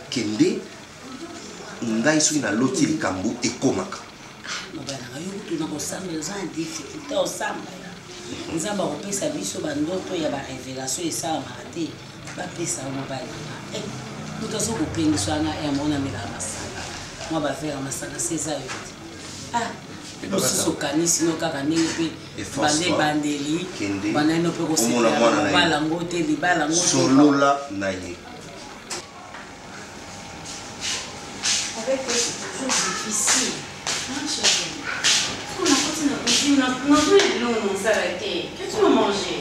Speaker 13: Kende, Ngaï sur une loti de Kambo et Komaka.
Speaker 11: Nous avons repris biso bandoto ya ba révélation et ça maraté ba pesa mobile nous tous au ping soana et mon ami la masala moi ba faire masala c'est ça ah nous sokani sino kaka ndenge pe bandeli banano pe ko se bala ngote li bala ngote
Speaker 13: solola naye
Speaker 4: avec des choses difficiles hein chérie. On a continué à cuisiner, on a joué de l'eau, on s'est arrêté. Qu'est-ce que tu vas manger?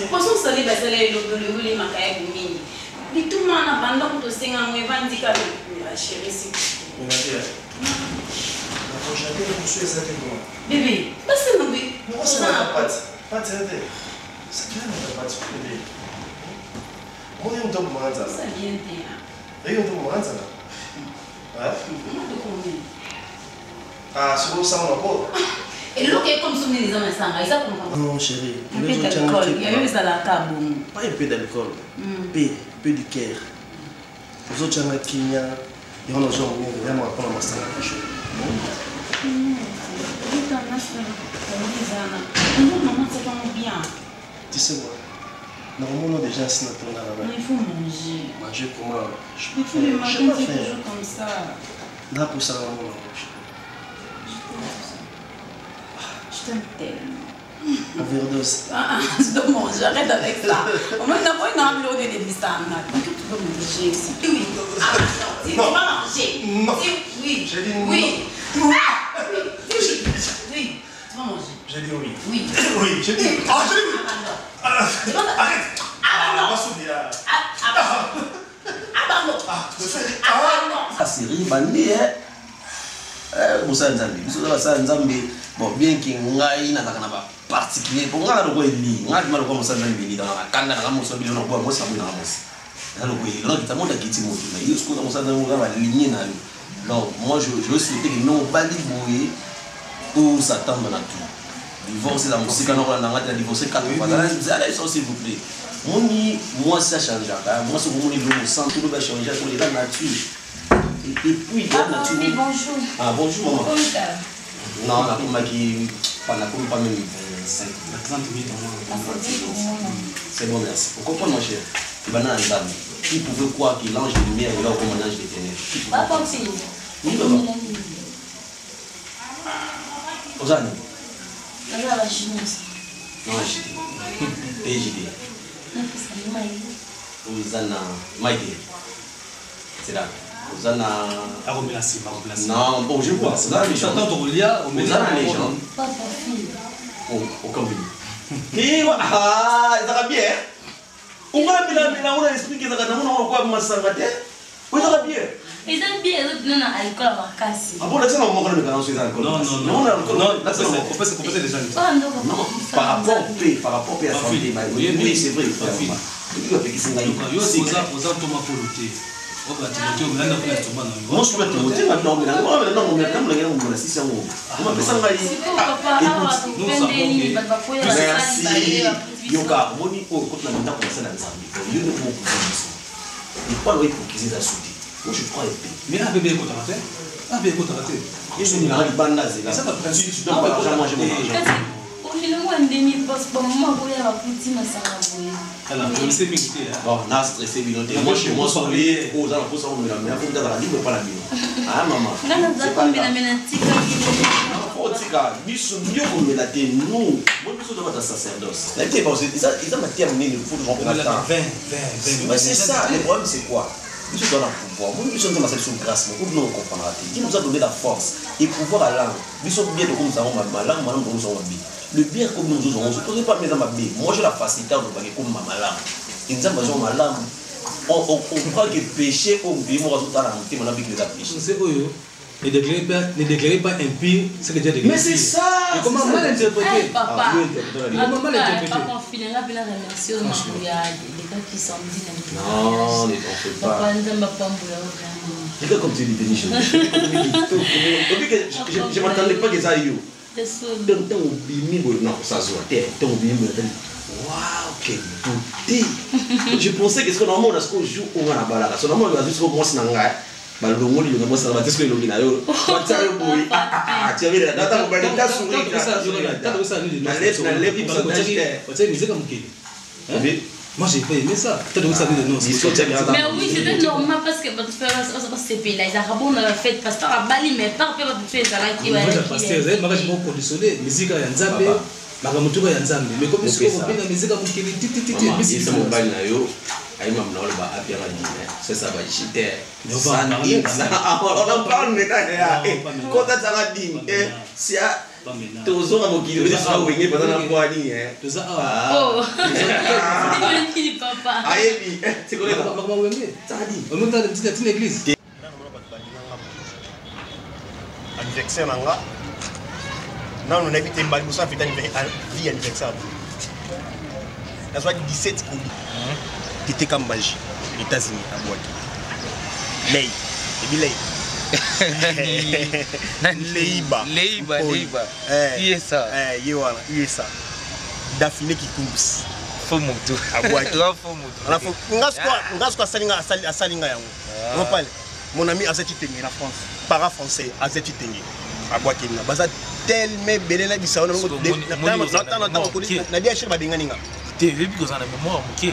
Speaker 4: Poisson salé, bah c'est le les macaques mini. Mais tout le monde a bandé pour te signer un évangile avec la chérie. Bébé, parce que nous,
Speaker 1: pourquoi ça n'a pas de
Speaker 14: Pas de c'est bien, on va pas se priver. Moi, on tombe moins ça.
Speaker 4: Ça vient de
Speaker 14: Et on tombe moins ça. Ouais. Ah, c'est pour ça, on a pas.
Speaker 3: Et l'eau qui est comme soumis les hommes, ça comprend.
Speaker 14: Non, chérie.
Speaker 3: Un peu d'alcool. Il y a eu ça là, cabou.
Speaker 14: Pas un peu d'alcool. Un peu de cœur. Vous autres, il y a un Kenya. Et on a vraiment pas la master la prochaine. Tu sais quoi? Normalement, on a déjà un sénateur là-bas.
Speaker 4: Mais il faut manger.
Speaker 14: Manger comment?
Speaker 4: Mais tous les matins, c'est toujours comme ça.
Speaker 14: Là, pour ça, on
Speaker 4: Je t'aime tellement.
Speaker 14: Overdose.
Speaker 4: Tu dois manger, arrête avec ça. On n'a pas une enveloppe de débissage. Donc tu dois manger ici. Oui. Tu dois manger.
Speaker 14: Non.
Speaker 4: Oui.
Speaker 14: J'ai dit non.
Speaker 4: Oui. Oui. Oui. Tu vas manger.
Speaker 14: J'ai dit oui.
Speaker 4: Oui.
Speaker 14: Oui, j'ai dit oui. Ah, j'ai dit oui. Arrête.
Speaker 4: Abandon.
Speaker 14: Va souvenir.
Speaker 4: Abandon.
Speaker 2: Ah, série, bandi, Moussa Nzambi. Moussa Nzambi. Bon, bien qu'il y ait un particulier, pour moi, on a le lit. On a le Moussa Nzambi dans la canne, on a Moussa Nzambi dans la Moussa Nzambi. On a le lit. On a le monde qui est mort. Mais il y a Moussa Nzambi dans la lignée. Donc, moi, je souhaitais que nous pas libouiller ou s'attendre dans tout. Divorcer la musique, on a divorcé 4 fois. Allez, s'il vous plaît. Moi, ça change. Moi, c'est pour mon sang, tout le monde change. C'est la nature. Et puis, la nature.
Speaker 4: Bonjour.
Speaker 2: Ah, bonjour, maman.
Speaker 4: Bonjour.
Speaker 2: Non, la pomme qui pas même 5. C'est bon, merci. Vous comprenez, mon cher? Qui pouvait croire que l'ange de lumière est là comme un ange de ténèbres?
Speaker 5: Pas possible.
Speaker 2: Oui, maman. Ozane?
Speaker 5: Là, la chimiste.
Speaker 2: Non, JD. PJD. Ozana. Maïté. C'est là. Ozana.
Speaker 8: À remplacer.
Speaker 2: Non, bon, je vois. Ozana, les gens. Ozana, les gens.
Speaker 5: Papa, fille.
Speaker 2: Aucun but. Ah, ça va bien. On a expliqué ça. On a quoi ma sangate. Oui, ça va bien.
Speaker 5: Ils aiment bien, ils ont alcool à ma casse.
Speaker 2: Ah bon, là, c'est non, non, là, c'est
Speaker 8: on peut déjà.
Speaker 2: Non, par rapport à la santé, oui, c'est vrai. Moi, je suis Timothée maintenant, mais merci. Yoka, moni o kotna nda ko sana nzambi. Yo ne mo kuziso. Ni kwa lo ipokiza sudi. Moi je crois épée.
Speaker 8: Mais là bébé ko tarate. Ah bébé ko tarate.
Speaker 2: Yesu ni ngali banda zela. Ça va prendre tu dois pas déjà manger mon argent.
Speaker 5: Au ndeni parce que maman voulait la petite ma ça
Speaker 8: alors je sais bien que
Speaker 2: bon na stressé binoté. Moi chez moi sont liés aux gens pour ça on me la mais pour dans la vie pas la vie. Ah maman.
Speaker 5: C'est pas la menatika
Speaker 2: Otika, biso ndio komela te nous. Moi biso doit être sacerdoce. La été parce que ils ont terminé le foot remplir le temps. 20. C'est ça, le problème c'est quoi? Biso doit avoir pouvoir. Moi biso doit marcher sur grâce, mais nous on comprendra. Dieu nous a donné la force et pouvoir à l'âme. Biso bien de comme ça on m'a l'âme, moi nous on bien. Le bien comme nous on se pose pas mes âmes bien. Moi j'ai la facilité de parler comme ma l'âme. Ils ont besoin ma l'âme. On croit que péché au bien moi tout à l'âme, on a bien que les péché.
Speaker 8: C'est eux. Ne déclarez pas impie ce que Dieu a déclaré.
Speaker 2: Mais c'est ça!
Speaker 8: Et comment mal interpréter?
Speaker 5: Papa,
Speaker 8: comment mal interpréter?
Speaker 5: Papa, finalement, il a remercié aux gens les gars qui sont dit.
Speaker 2: Non, ne t'en fais pas.
Speaker 5: Papa, nous n'avons pas vraiment.
Speaker 2: Les gars, comme tu dis, Denis, je ne m'attendais pas que ça aille. Non, ça se voit. Waouh, quel beauté! Je pensais que ce que normalement on a ce qu'on joue on a la balle. Normalement on a juste commencé à ngai. Balongo li ngamo sala batesko lo ngina yo. Batsa yo boy. Tu as vu là dans ta mobile ta souris
Speaker 8: moi j'ai pas aimé ça. Tu as ça non.
Speaker 5: Mais oui, c'était normal parce que votre frère ça se paye là, ils a rabon dans la fête pasteur à Bali mais pas peur de faire ça là qui va.
Speaker 8: Moi pasteur, vous avez moi conditionné musique ya Nzambe. Bakamutuka ya Nzambe. Mais comme ce qu'on fait la musique pour qu'il titi
Speaker 2: musique ça mobile na yo. Aïe maman on va appeler la ligne. C'est ça va chiter. On en parle maintenant. Quand tu as dit si toujours à mokili vous ça wengé pendant la boani
Speaker 8: tout ça
Speaker 5: oh qui papa
Speaker 2: ayebi c'est quoi
Speaker 8: papa wengé ça dit on monte dans une petite église
Speaker 14: anniversaire nanga Non, on habite en Balboussa, fait vie anniversaire. La soirée du 17 août, qui était comme magie, les États-Unis, à Boaki. Lei, et Lei. Leiba. Qui est ça? Il est ça. Daphné qui course.
Speaker 15: Faut moto.
Speaker 14: À Boaki. Mon ami Azeti Tengue, la France. Para français, Azeti Tengue. À Boaki. Baza tellement belé na bisa on na dia chez babenganinga.
Speaker 15: Tu veux que ça na mémoire OK.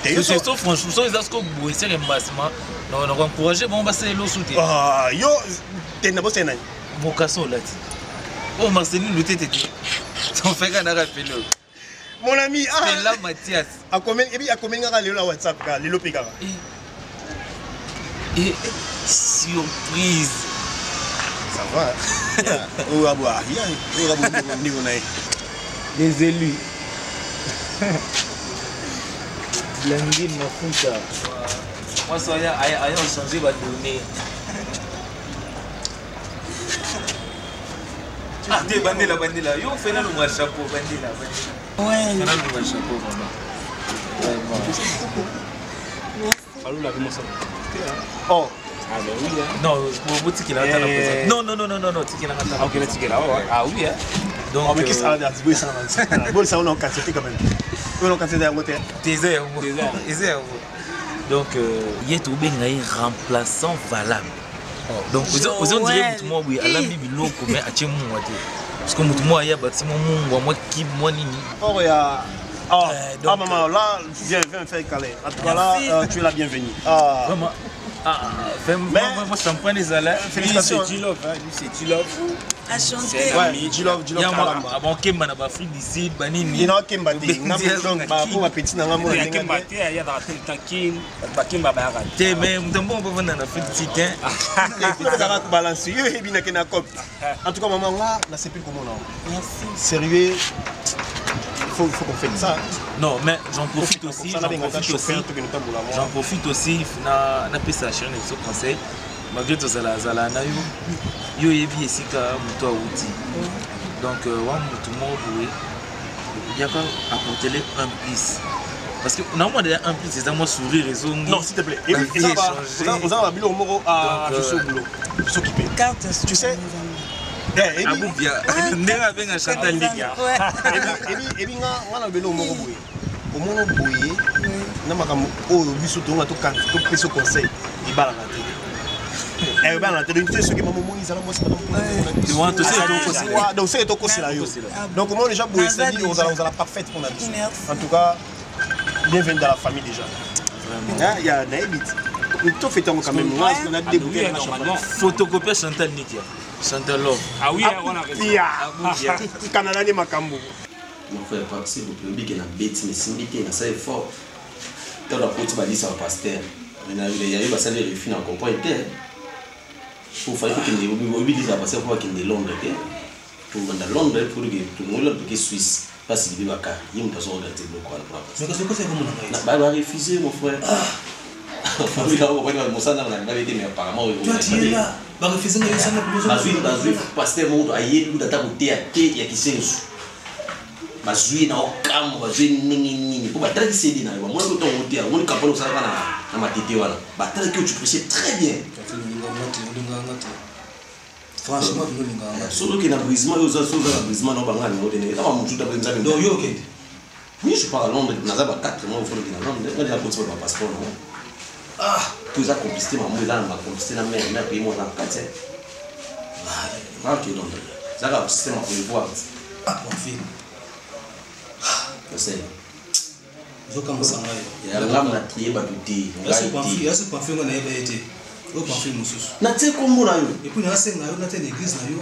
Speaker 15: C'est ça franchement, ça est-ce que vous essayez embassement non encourager bon basser l'eau sous terre.
Speaker 14: Ah yo tena bosse nani.
Speaker 15: Vocation là. Oh Marceline le tete. On fait qu'on a rappelé.
Speaker 14: Mon ami
Speaker 15: c'est là Mathias.
Speaker 14: A combien et puis a combien ngaka le WhatsApp ka le lopeka.
Speaker 15: Et surprise.
Speaker 14: Ça va. On va boire. On va boire niveau naï.
Speaker 15: Les élus. Languine mafuta. Moi ça y a changé va donner. Ah des bandela. Yo fait là le chapeau bandela. Ouais. Fait là le chapeau maman.
Speaker 8: Allô la comment ça?
Speaker 14: Oh.
Speaker 8: Ah ben oui hein.
Speaker 15: Non, pour tiki là non, tiki là.
Speaker 8: OK, le tiki là. Ah oui hein.
Speaker 15: Donc
Speaker 14: mais qu'est-ce que ça veut dire ça? Bon ça on a quantité quand même. On a quantité à côté.
Speaker 15: Désert. Donc il est tout bien remplaçant valable. Donc vous on dirait que moi oui, à la bibi loko mais a tchemu wate. Parce que moi il y a bâtiment moi qui moi nini.
Speaker 14: Oh ya maman, là, viens faire câler. En tout cas, là, tu es la bienvenue.
Speaker 15: Vraiment. Moi, champagne des allées.
Speaker 14: Félicitations.
Speaker 8: C'est G-Love, c'est G-Love.
Speaker 4: À chanter.
Speaker 14: Ouais, G-Love.
Speaker 15: Il y a un Kemba dans l'Afrique d'ici, Banini.
Speaker 14: Il y a un Kemba. Il y a un petit dans
Speaker 8: il y a Kemba. Il y a un Kemba.
Speaker 15: Mais on peut vendre dans l'Afrique d'ici.
Speaker 14: Ça va balancer. En tout cas, maman, là, c'est plus comment là. Sérieux. Il faut qu'on fasse ça.
Speaker 15: Non, mais j'en profite aussi. J'en profite aussi. Na pesa chérie sur conseil. Malgré tout ça là, yo yebi esika muto outi. Donc wa muto mo boué. Il y a pas apporter un plus. Parce que normalement déjà un plus c'est moi sourire et zongi.
Speaker 14: Non, s'il te plaît. Et ça va. Vous avez bilo moro à je suis au boulot. Je suis occupé. Tu sais.
Speaker 15: Aboubia, ndera benga Chantal Liga.
Speaker 14: Et bien, on a vélo au Moroboé. Au Moroboé, on a makambo au biso to nga to kan to peso conseil. Il bala na télé. Eh bala na télé, tu sais ce que maman moni ça la moi c'est pas.
Speaker 15: Tu vois to c'est
Speaker 14: donc c'est to kosi la yo. Donc comment déjà boé c'est dit on a la parfaite pour la vie. En tout cas, bienvenue dans la famille déjà. Vraiment. Il y a David. Tout fait quand même moi on a débrouillé
Speaker 15: normalement photocopier Chantal Liga. Chantal Love.
Speaker 8: Ah oui, on a
Speaker 14: fait. Canada ni makambo.
Speaker 2: Mon frère, s'il vous plaît, il y a une bête, mais si il ça est fort. Quand la porte va dire ça au pasteur, il y a eu ça les refus en comprend était. Pour faire que les oublie ça passer pour qu'il est Londres était. Pour dans Londres pour que tout le monde qui Suisse parce qu'il va car, il me doit regarder le quoi là.
Speaker 14: Mais qu'est-ce que c'est comme on
Speaker 2: a? Bah refuser mon frère. Oui, là on va dire mon ça on a été mais apparemment
Speaker 14: tu es là. Bah refuser mais ça n'a plus besoin.
Speaker 2: Bazui pasteur monde ayer nous data côté à té ya kisensu. Bazui na okam bazui nini pour battre qui c'est na moi ko to côté on est capable ça na matete wala. Battre que tu précies très bien.
Speaker 14: Franchement,
Speaker 2: surtout que na brisement aux autres na brisement na banga ni modene. Là on joue dans les
Speaker 14: donc yo OK.
Speaker 2: Oui, je pars à Londres, na za ba 4 mois il faut que na Londres. Moi déjà pour mon passeport non. Ah, tout ça complicité maman là na complicité na mère pays moi na 4. Ah, OK donc. Ça va système pour voir.
Speaker 14: Ah, mon fils.
Speaker 2: Je sais.
Speaker 14: Je commence à
Speaker 2: il y a là na trier ba douter.
Speaker 14: Est-ce que parfait on a été au parfait mususu.
Speaker 2: Na te kombo na yo.
Speaker 14: Et puis na senga yo na te l'église na yo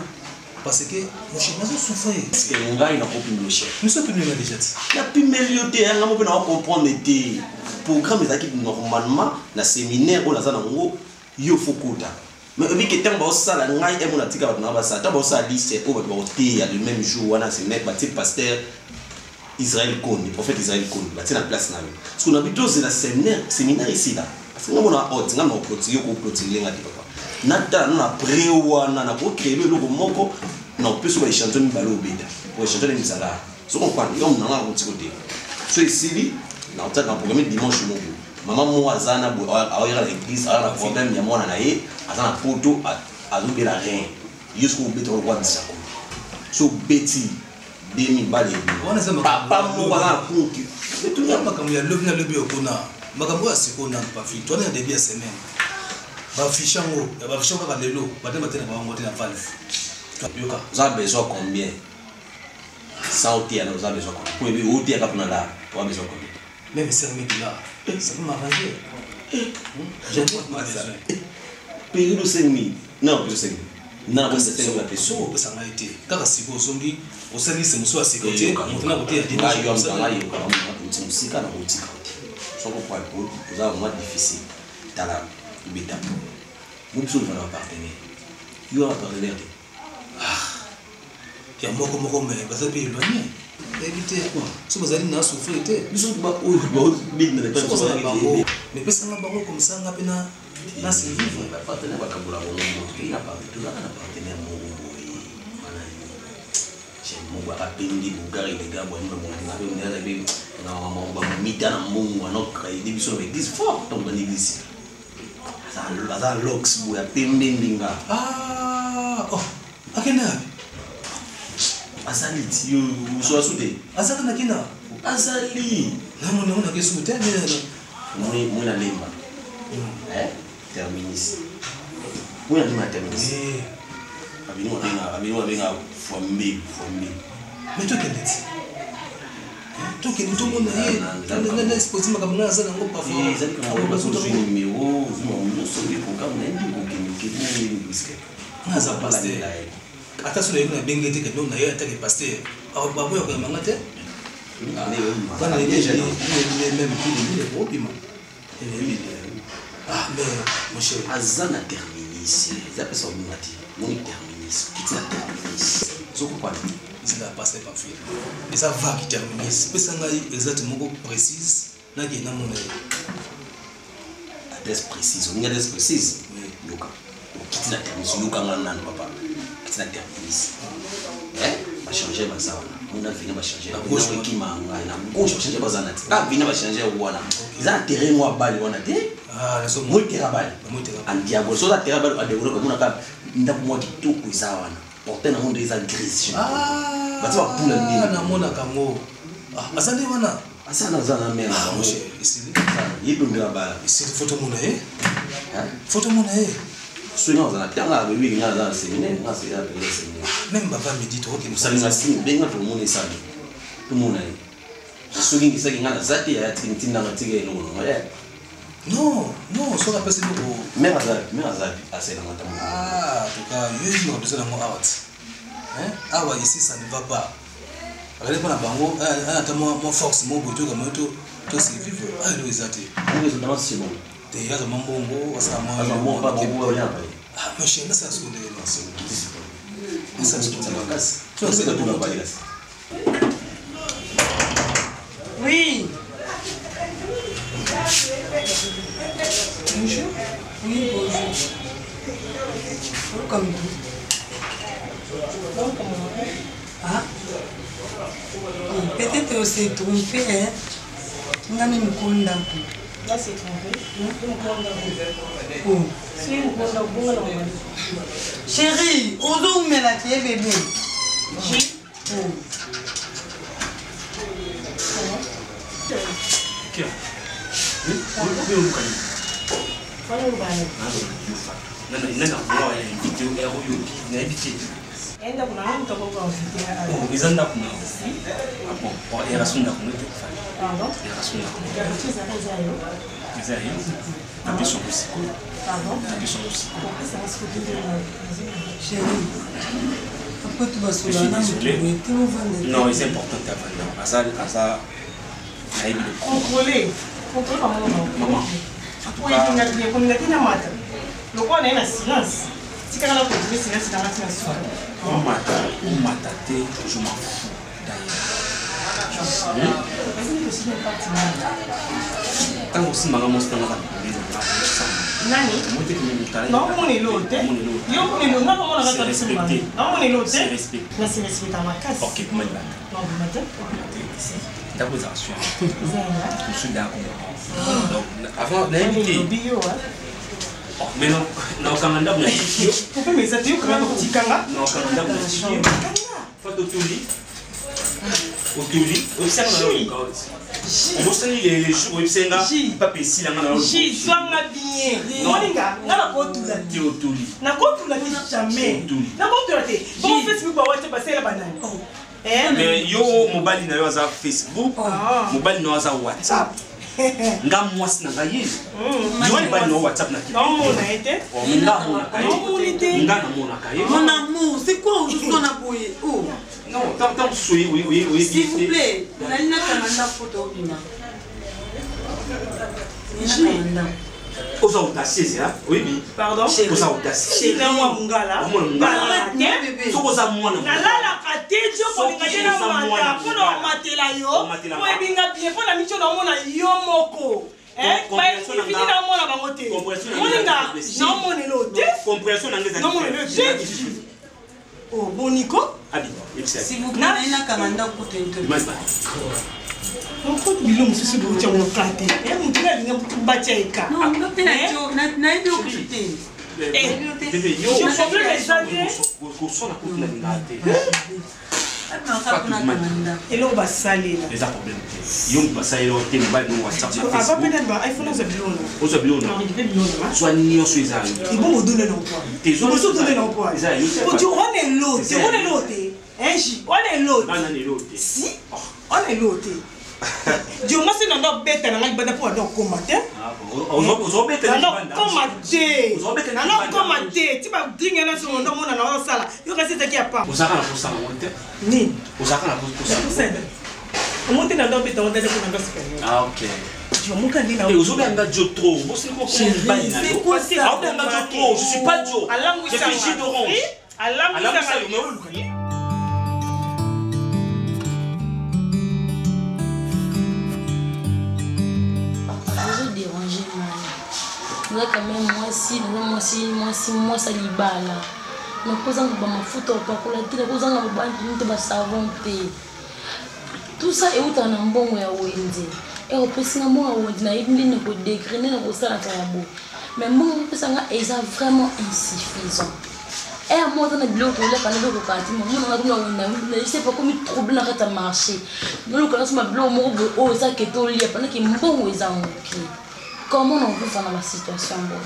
Speaker 14: parce que mon chef na souffrir.
Speaker 2: Parce que ngai na kopin le chef.
Speaker 14: Nous sommes plus déjà.
Speaker 2: La plus mélioté nga mo pe na comprendre te programme ezaki normalement na séminaire ola za na ngo yo fokota. Mais obi que temba osala ngai e mona tika ba na ba sa ta ba osala liste o ba te ya le même jour wana c'est mec ba pasteur Israël Kone, prophète Israël Kone, bah c'est la place là. Parce qu'on a habité dans le séminaire ici là. Parce que nous on a hôte, nous on a clôturé, on clôturé là papa. Nata, nous on a préwa, on a créé le logo moko, non peut sur les chanteurs balo beta pour les chanteurs de misala so comprendre comme dans un petit côté so ici dans le programme dimanche maman moi azana bo aoira l'église ala problème ya mwana na ye azana poto azobe la rein jusqu'au beta roi de sako so beti demi balé papa mo wala kunki
Speaker 16: tout le monde comme il y a le okona makambo ya sikona pa fi toi na début ya semaine ba fichango ya ba fichango ka lelo ba te matena ba ngote na valve yoka
Speaker 2: za besoin combien ça oti alors za besoin pour bi oti ka pona là toi besoin combien
Speaker 16: même c'est mis là ça peut m'arranger j'ai pas besoin
Speaker 2: payer le 5000 non plus 5000 non parce que c'est la
Speaker 16: personne que ça m'a été kaka siko zongi au service muso a sécurité mutuna côté ya
Speaker 2: dimanche yo mtanga yo ka mutu musika na mutika so ko kwa pour ça vraiment difficile dans la beta vous besoin de votre partenaire yo a partenaire
Speaker 16: ya moko mais baza pe éloigné éviter quoi so bazali na souffrir te
Speaker 2: biso ba o bid na pas so
Speaker 16: mais pesa nga bango comme ça nga pena na survivre
Speaker 2: ba partenaire ba kabula mo il a pas tout là na partenaire mo Mungu akapendi bugari les gars bwana mungu na be ndala be na mama ba mita na mungu anoka ile biso be this fort donc dans l'église ça lox bu ya pembe ndinga
Speaker 16: oh akena
Speaker 2: asali ti yo so asude
Speaker 16: asaka na kina
Speaker 2: asali
Speaker 16: na mona kesu te
Speaker 2: mo na lemba terminis mo na lemba terminis abini wa benga fombi
Speaker 16: mais toi qu'est-ce toi qui tout monde na exposé makamna za ngo pa fa
Speaker 2: zali kama ba so numéro vimo so bi programme na ndi ko ke biske
Speaker 16: na za pasteur ata so na bengete ke non na yo ata ke pasteur au ba boyo ka mangate bana ni même plus de gros piment mais mon cher
Speaker 2: azana terminis za pesa umati moni terminis kitla terminis zoko kwa
Speaker 16: c'est la passe pas fait et ça va qui terminer c'est ça exactement précise na qui na mon
Speaker 2: adresse précise on a adresse précise yoka kitla terminis yoka ngana papa kitla terminis ba changer ba ça on a fini ba changer na gauche qui manga na gauche changer ba zana ta vina ba changer wana za terrain moi bali wana te
Speaker 16: so
Speaker 2: mo terabali andiago so za terabali a développer mon ka ndapo moi kitoko izawana porter na monde eza grise bati ba pula
Speaker 16: ndini na mona kango asande wana
Speaker 2: asana zana mena
Speaker 16: mo cher ici
Speaker 2: yido ndaba
Speaker 16: ici photo mona photo mona
Speaker 2: souvent zana tanga be wi ngala zana séminaire na c'est la séminaire
Speaker 16: même baba me dit toi que
Speaker 2: nous salinga sim benga to mona ça tout mona soki ngisa ngala zati ya tintinda ngatige no
Speaker 16: non so la personne ko
Speaker 2: mère azali assez dans ta
Speaker 16: en tout cas yo no besoin de mo out awa ici ça ne va pas regardez pas la bango ata mo force mo boto comme to c'est vivre lo ezati
Speaker 2: on est dans ce monde
Speaker 16: te ya za mambongo asa
Speaker 2: mo pas bongo rien
Speaker 16: mais chez nous ça se connaît non c'est
Speaker 2: ça se connaît casse tu sais que tout va pas dire
Speaker 12: oui. Bonjour. Oui, bonjour. Comme vous. Donc, comment peut-être on s'est trompé, hein. On a mis une conne d'un coup.
Speaker 6: Là, c'est trompé.
Speaker 12: C'est une conne d'un coup. Chérie, on met la clé, bébé.
Speaker 8: Kia. Non, c'est important
Speaker 6: contrôler maman oui kungatina mata loko na ina silence tikana na continuer silence dans la silence
Speaker 8: mata te je m'en fous d'ailleurs tant aussi maman monstre na
Speaker 4: Nani? Non, mon élote. Yo, mon élote. Non, mon élote.
Speaker 8: Respecté.
Speaker 4: Non, mon élote.
Speaker 8: C'est respecté.
Speaker 4: Mais c'est respecté à ma casse.
Speaker 8: Ok, comment il va?
Speaker 4: Non, vous m'avez
Speaker 8: T'as posé un soin. Je suis d'accord. Donc, avant, l'invité. Mais non, non, quand on a un petit
Speaker 4: pourquoi mais ça te dit quand même un petit kanga?
Speaker 8: Non, quand on a un petit kanga. Faut au touli. Au touli. Au sein de la côte. On va saluer les jours où c'est là. Pas ici là.
Speaker 4: J'y sois bien. Moninga, n'a la côte là.
Speaker 8: Tu au touli.
Speaker 4: Na côte là ni jamais. Na côte là te. Bon Facebook ba WhatsApp c'est la banane.
Speaker 8: Mais yo mobile na yo za Facebook. Mobile na yo za WhatsApp. Nga mwasi na ngaye yo mobile na WhatsApp na kitu.
Speaker 4: Non mon a été.
Speaker 8: Nga mona kaye. Nga na mona kaye.
Speaker 12: Mon amour, c'est quoi aujourd'hui on a bouillé? Oh.
Speaker 8: Non, tant souillé, oui.
Speaker 12: S'il vous plaît, on a une photo au bina.
Speaker 8: Osa audacieux, hein? Oui.
Speaker 4: Pardon?
Speaker 8: Osa audacieux.
Speaker 4: C'est un mungala.
Speaker 8: So osa mwana.
Speaker 4: Na la katejo ko ngajena mata. Kono matela yo. Ko ebinga bien fona micho na mona yo moko. Ba fini na mona bangote. Moninga, na mona lote.
Speaker 8: Compréhension na ngeza.
Speaker 4: Non mona lote. Oh, Bonico?
Speaker 12: Si vous plaît, il y a un commandant pour te dire.
Speaker 4: Non, quand tu dis que c'est bon, tu as un platé. Et on dirait qu'il y a un bâtiment.
Speaker 12: Non, on peut pas dire que tu
Speaker 4: et là, on va saler.
Speaker 8: Les problèmes. Ils vont saler au thème de WhatsApp.
Speaker 4: Avant peut-être pas iPhone aux abilons.
Speaker 8: Aux abilons. Soit ni sur les amis.
Speaker 4: Ils vont me donner l'emploi. Ils vont me donner l'emploi. Pour dire on est l'autre, on est l'autre. Hein, on est l'autre.
Speaker 8: On est l'autre.
Speaker 4: Si, on est l'autre. Dieu moi c'est dans notre bête dans la bande pour dans commenter.
Speaker 8: Aux bête
Speaker 4: dans commenter. Dans commenter. Tu vas dire là sur mon nom na na sala. Yo kasi taki apa.
Speaker 8: Uzaka na posa monte.
Speaker 4: Ni.
Speaker 8: Uzaka na posa.
Speaker 4: On monte dans notre bête on d'aller pour dans supérieur.
Speaker 8: Ah OK.
Speaker 4: Je monte ni na.
Speaker 8: Et aujourd'hui on a Joe trop. Vous savez quoi
Speaker 4: c'est quoi ça?
Speaker 8: On a Joe trop. Je suis pas Joe. Je suis Gilles d'Orange. Allah Moussa.
Speaker 5: Là quand même moi ça libala na posant ba mafuta pa kola tira posant ba bantu ba savon te tout ça est autant na mbongo ya wenze et au pesinga mo wenze na ibindi ne ko décriner na ko sala ka yabo mais mbongo pesanga est vraiment insuffisant et à moi dans le bloc là quand le ko kanti mo na ko na je sais pas comment trouble na ka marché donc quand ça ma bloc mo o ça que to lia pendant que mbongo ezango comment on peut faire dans la situation bon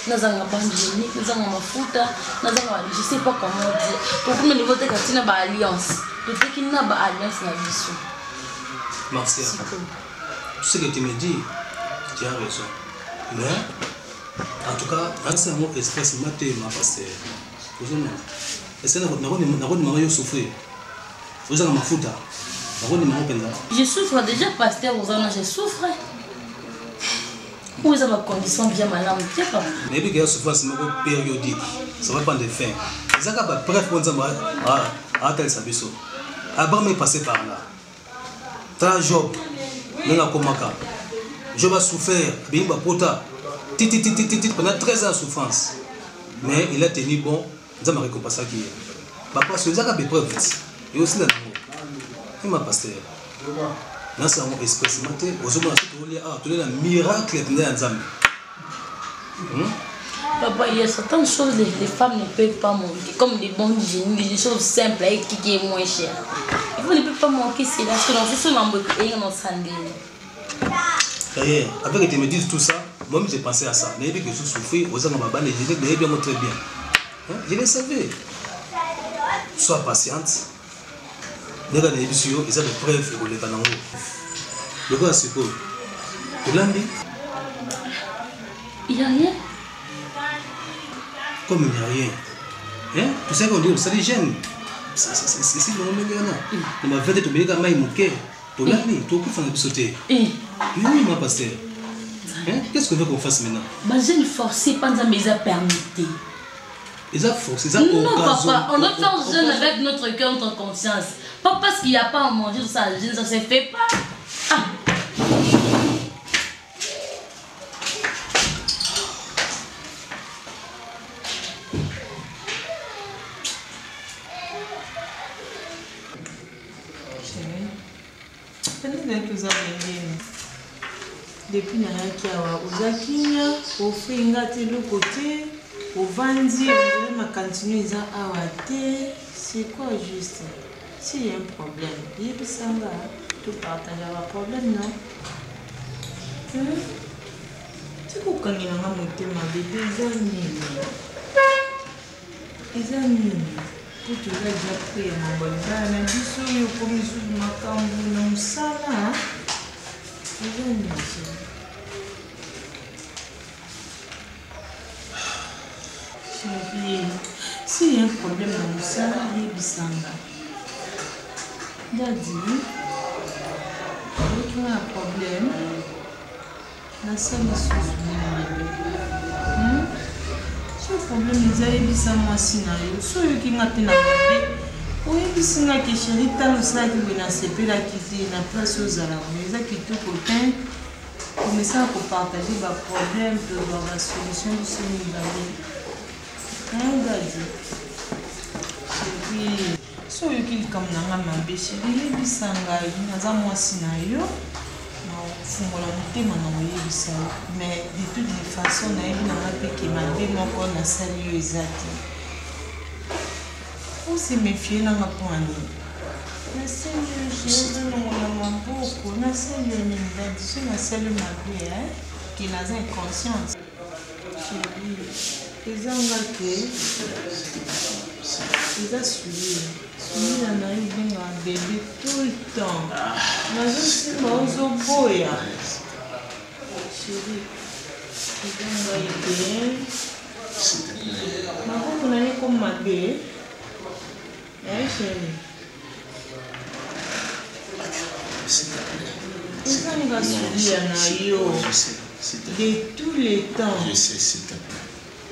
Speaker 5: nazanga banjini nazanga mafuta nazanga je sais pas comment dire pour que niveau de katina ba alliance peut-être qu'il n'a pas alliance na biso
Speaker 16: Marcia tu sais que tu me dis tu as raison mais en tout cas c'est un mot express maté ma pasteur vous savez est-ce que na ko yo souffrir vous avez mafuta na ko ni penza
Speaker 5: je souffre déjà pasteur vous en je souffre. Où est ma condition bien malade?
Speaker 16: Mais il y a souvent une périodique. Ça va prendre des fins. Les gens qui bref, on a tel sabiso. Avant de passer par là. T'as Job, Job a souffert, bimba pota, pendant 13 ans de souffrance. Mais il a tenu bon, ça m'a récompensé qui est. Parce que les gens qui ont preuve, il y a aussi l'amour. Il m'a passé. Dans ce moment expressement, aux hommes tout le miracle de Nzambe.
Speaker 5: Papa, il y a certaines choses que les femmes ne peuvent pas manquer, comme des bons génies, des choses simples et qui est moins cher. Ils ne peuvent pas manquer, c'est là, parce que dans ce sont et on s'en
Speaker 16: d'ailleurs, avec que tu me dises tout ça, moi j'ai pensé à ça. Mais que je souffrais, aux hommes je l'ai bien montré bien. Je le savais. Sois patiente. Les gars, ils ont des preuves pour les canaux. Le gars, c'est quoi? Tu l'as dit?
Speaker 5: Il n'y a rien.
Speaker 16: Comme il n'y a rien. Hein? Tu sais qu'on dit, ça les gêne. C'est si le moment là. On m'a fait tomber comme il manquait. Tu l'as dit? Tu peux faire un sauter. Oui, ma pasteur. Qu'est-ce qu'on veut qu'on fasse maintenant?
Speaker 5: Je ne force pas, mais ils ont permis.
Speaker 16: Ils ont forcé.
Speaker 5: Non, papa, on doit faire jeûne avec notre cœur, notre conscience. Pas parce qu'il n'y a pas à manger, ça ne se fait pas. Ah.
Speaker 6: toza bengeni depuis nayaki awa oza kinya ofringa te eloko te ovandi ondire makantinu eza awa te. C'est quoi juste? S'il y a un problème, yebisanga topartageaka problème non? Tikokangela motema bebe eza nini? Eza nini? Po toza deja pre ya mabonibala na biso oyo komi susu makambo na mosala. Eza nini? Chérie, s'il y a un problème dans le sang, il y a bisanga. Daddy, il y a un problème. La salle est sous le ce problème, ils avaient bisanga scénario. Soit il y a un peu oui, bisanga qui chérie, tant que ça qui vient se la quitter, la place aux alarmes. Les gens qui tout copain, comme ça pour partager le problème, pour avoir la solution de ce niveau. Chérie, so yoki comme nanga mabe chérie yebisa ngai naza mwasi na yo na fungola motema na oyebisa yo mais de toutes les façons nayebi nanga mpe ke mabe moko nasali yo eza te ose méfie nanga mpo ani nasali yo chérie ozonongola maboko nasali yo nini dadi so nasali mabe ke naza inconsciente chérie ezanga te eza sulie na yo benga bébé tout le temps nazosimba ozoboya chéri ezanga ete maboko na ye comme mabe chéri ezanga sulia na yo de tous les temps.
Speaker 1: Je sais, s'il te plaît.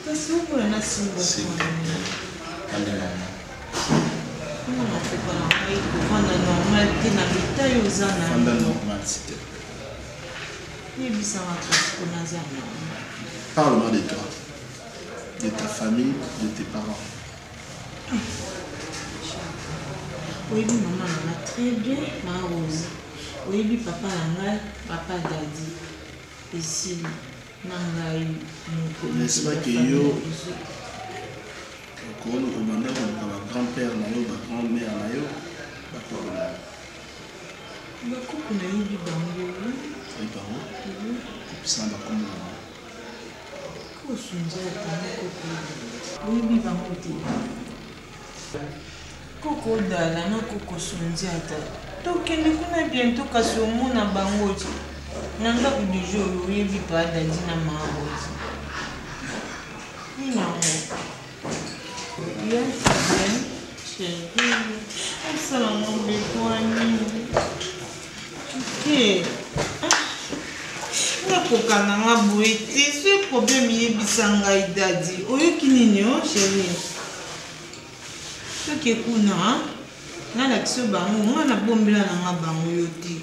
Speaker 6: Kasi uko na simba kwa nini? Comment on fait pas la normal na mitayo uzana.
Speaker 1: Fanda normal, s'il te plaît. Parle-moi de toi, de ta famille, de tes parents.
Speaker 6: Oui, maman va très bien, ma Rose. Oui, papa papa Daddy. Ici,
Speaker 1: n'est-ce pas que yo, quand on va grand-père, grand-mère,
Speaker 6: Koko dala na koko sundiata. Tokende kuna bientôt kasi omona bango ti. Nanga ku du jour oyebi pa dadi na maabo ti. Ni nango. Bien, bien. Chérie. Asala ngombe kwani. Ok. Nakokanga nga boye te. Ce problème yebisa ngai dadi. Oyoki nini o chérie? Soki kuna nalakisi bango nga nabombela nanga bango yo te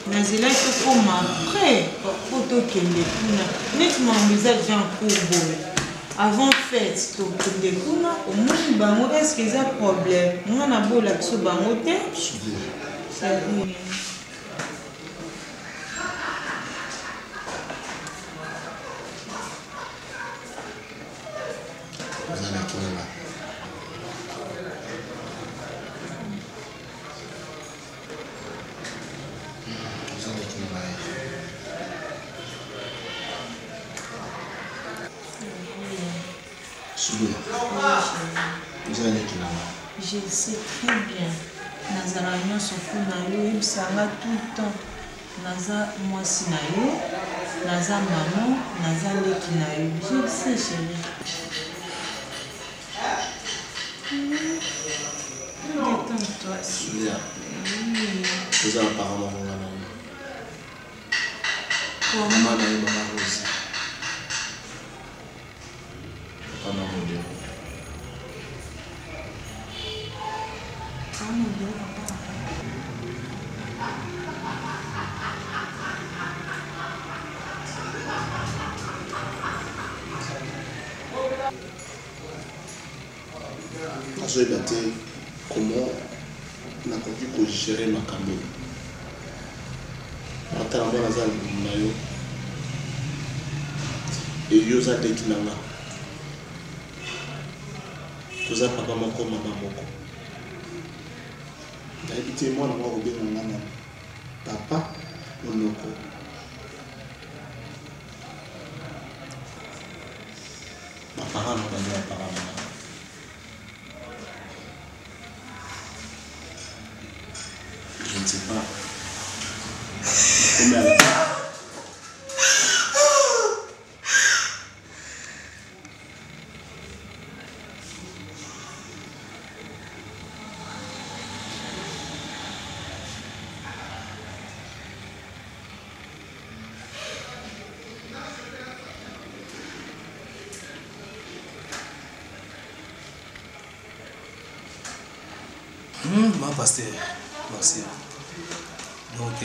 Speaker 6: nazelaki okoma après po tokende kuna neti mambo eza jean courboy avant fête tokende kuna omoni bango estce eza problème nga nabolakisi bango te Je sais très bien. Nazala nyonso kuna yo ebisanga tout le temps. Naza mwasi na yo, naza maman, naza leki na yo. Je sais chérie. Détends-toi.
Speaker 1: Souviens. Vous avez apparemment maman. Maman na yo, maman Rose. Papa na mon Dieu. Comment on a compris pour gérer ma caméra.
Speaker 14: atala mwana aza na yo eyo oza ndeki na nga toza papa moko mama moko nayebi te mwana mwa kobenga nga na papa monoko baparent na bango baparent na je ne sais pas combien elle a.
Speaker 16: Pasteur, merci. Donc,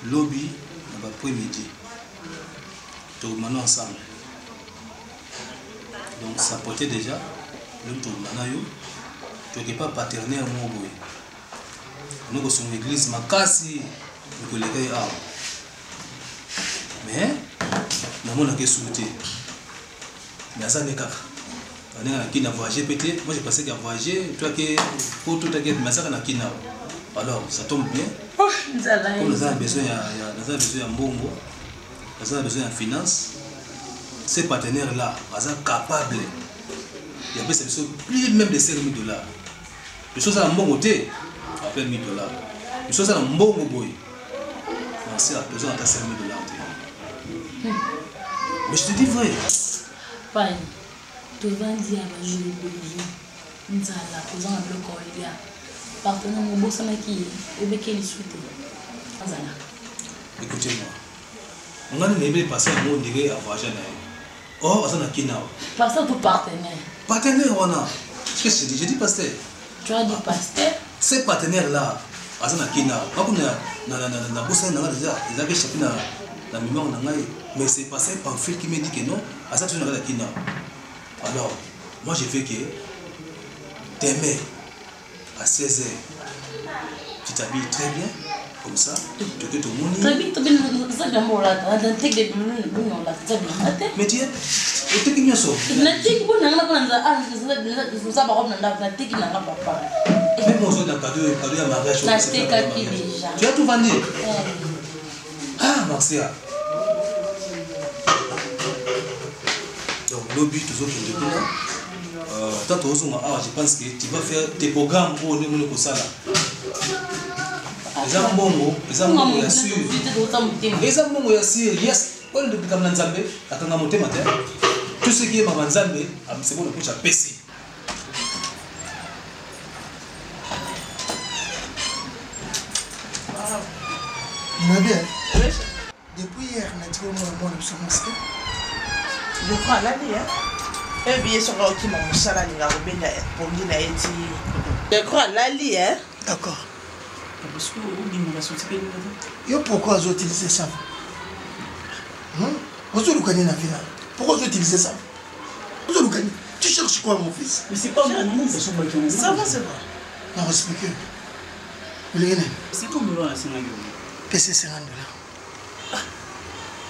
Speaker 16: lobby, on va après-midi. Tout le monde ensemble. Donc, ça portait déjà. Tout le monde tu n'es pas partenaire, mon boy. Nous sommes une église, ma casse, nous collègues. Mais, nous avons souhaité. Mais ça n'est pas. Qui n'a voyagé peut-être, moi j'ai pensé qu'il a voyagé, toi qui pour tout mais ça qui n'a. Alors ça tombe bien. Comme nous avons besoin de mbongo, nous avons besoin de finance. Ces partenaires là, ils sont capables. Il y a plus même de 5 000 $. Les choses à mbongo té, appelle 1 000 $. Les choses à mbongo boy. Merci à besoin de 5 000 $. Mais je te dis vrai.
Speaker 5: Fine. Tovandi abajuru bobi nzala kozanga biloko olia partenaire mobosanaki obekeli suite nzala.
Speaker 16: Écoutez-moi, on a une passé un mot direct à voyager. Oh, ça n'a qu'une heure.
Speaker 5: Pasteur pour partenaire.
Speaker 16: Partenaire, on a. Qu'est-ce que je dis pasteur?
Speaker 5: Tu as dit pasteur?
Speaker 16: Ces partenaires-là, ça n'a qu'une heure. Quand on a bossé dans déjà, ils avaient échappé dans la mémoire, mais c'est passé par un fil qui me dit que non, à ça tu n'as qu'une heure. Alors, moi j'ai fait que demain à 16h, tu t'habilles très bien, comme ça, tu te tout le monde.
Speaker 5: Très bien, tu bien, ça bien là, dans tes des bouillons là, ça bien.
Speaker 16: Mais tu es, tu es qui bien ça?
Speaker 5: Na tek bon na na na ah, ça va revenir na tek na na papa.
Speaker 16: Même moi j'ai un cadeau à mariage.
Speaker 5: Na tek qui déjà.
Speaker 16: Tu as tout vendu? Ah, merci. Donc, le but, toujours que je tant que je pense que tu vas faire tes programmes pour nous le ça là. Les ambongo, les ambongo ya sûr. Les ambongo ya sûr, yes. On le dit comme Nzambe, akanga motema te. Tout ce qui est maman Nzambe, c'est bon le coach à PC.
Speaker 17: Bien. Depuis hier, on a dit au moins le semestre.
Speaker 18: Je crois là hein. Et bien sur qui m'a moussala ni la robine pour ni na eti. Je crois là hein.
Speaker 17: D'accord.
Speaker 18: Parce que on dit mon sorti bien.
Speaker 17: Yo pourquoi vous utilisez ça? Vous le connaissez na vie là. Pourquoi vous utilisez ça? Vous le connaissez. Tu cherches quoi mon fils?
Speaker 18: Mais c'est pas mon nom, c'est son balcon. Ça va c'est vrai.
Speaker 17: Non, expliquez. Vous l'avez.
Speaker 18: C'est tout le long là c'est un
Speaker 17: PC $50.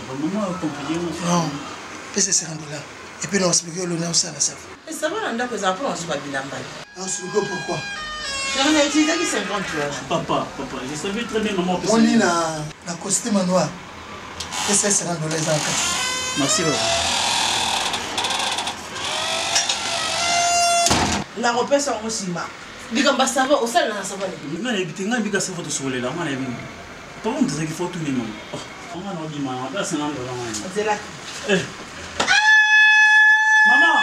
Speaker 18: Maman a compris.
Speaker 17: Non. PC $50. Et puis, on explique l'honneur aussi à la salle.
Speaker 18: Et ça va, on a que ça prend, on se va bien mal.
Speaker 17: On explique pourquoi.
Speaker 18: J'en ai utilisé 50 $. Papa, je savais très bien maman.
Speaker 17: On lit la costume noire. PC $50 en cas.
Speaker 18: Merci, papa. La repère en aussi ma. Bikamba ça va, au sol, ça va. Non, il y a un bika ça va te sauver là, man. Pas on disait qu'il faut tout les noms. On va nous dire, man, on va $50. C'est là. Maman!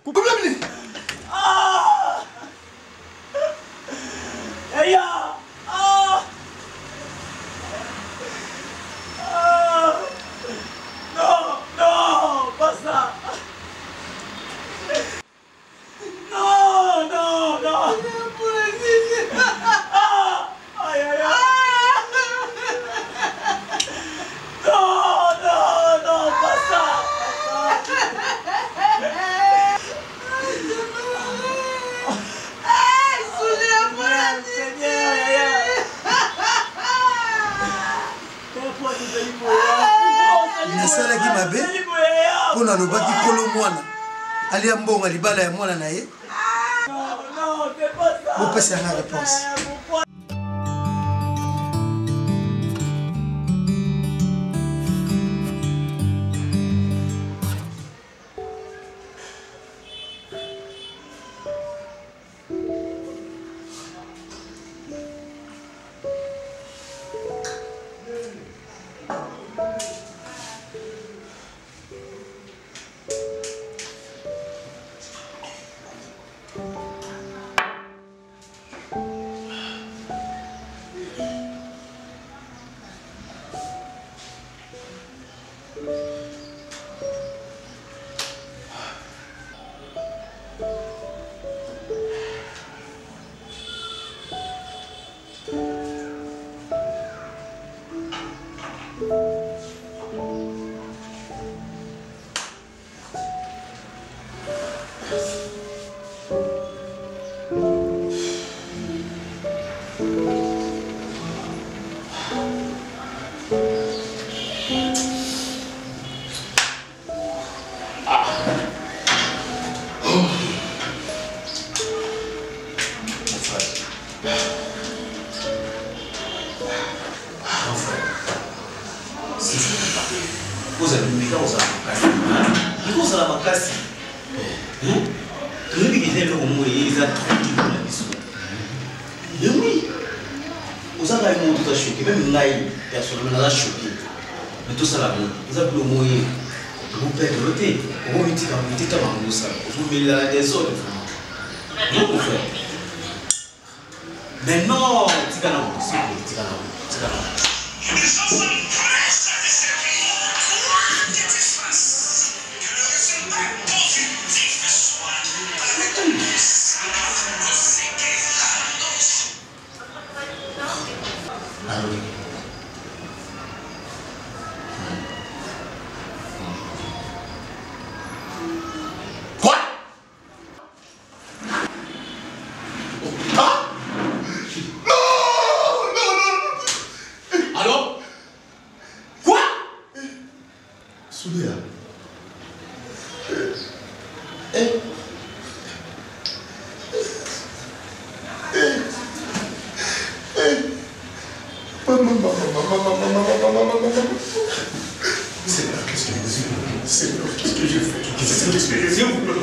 Speaker 18: Problème! Ah! Eya! Ah! Ah! Non, pas ça! Non! Ah!
Speaker 19: osalaki mabe mpona alobaki kolo mwana alia mbongo libala ya mwana na ye bopesa yanga réponse.
Speaker 8: Mais non,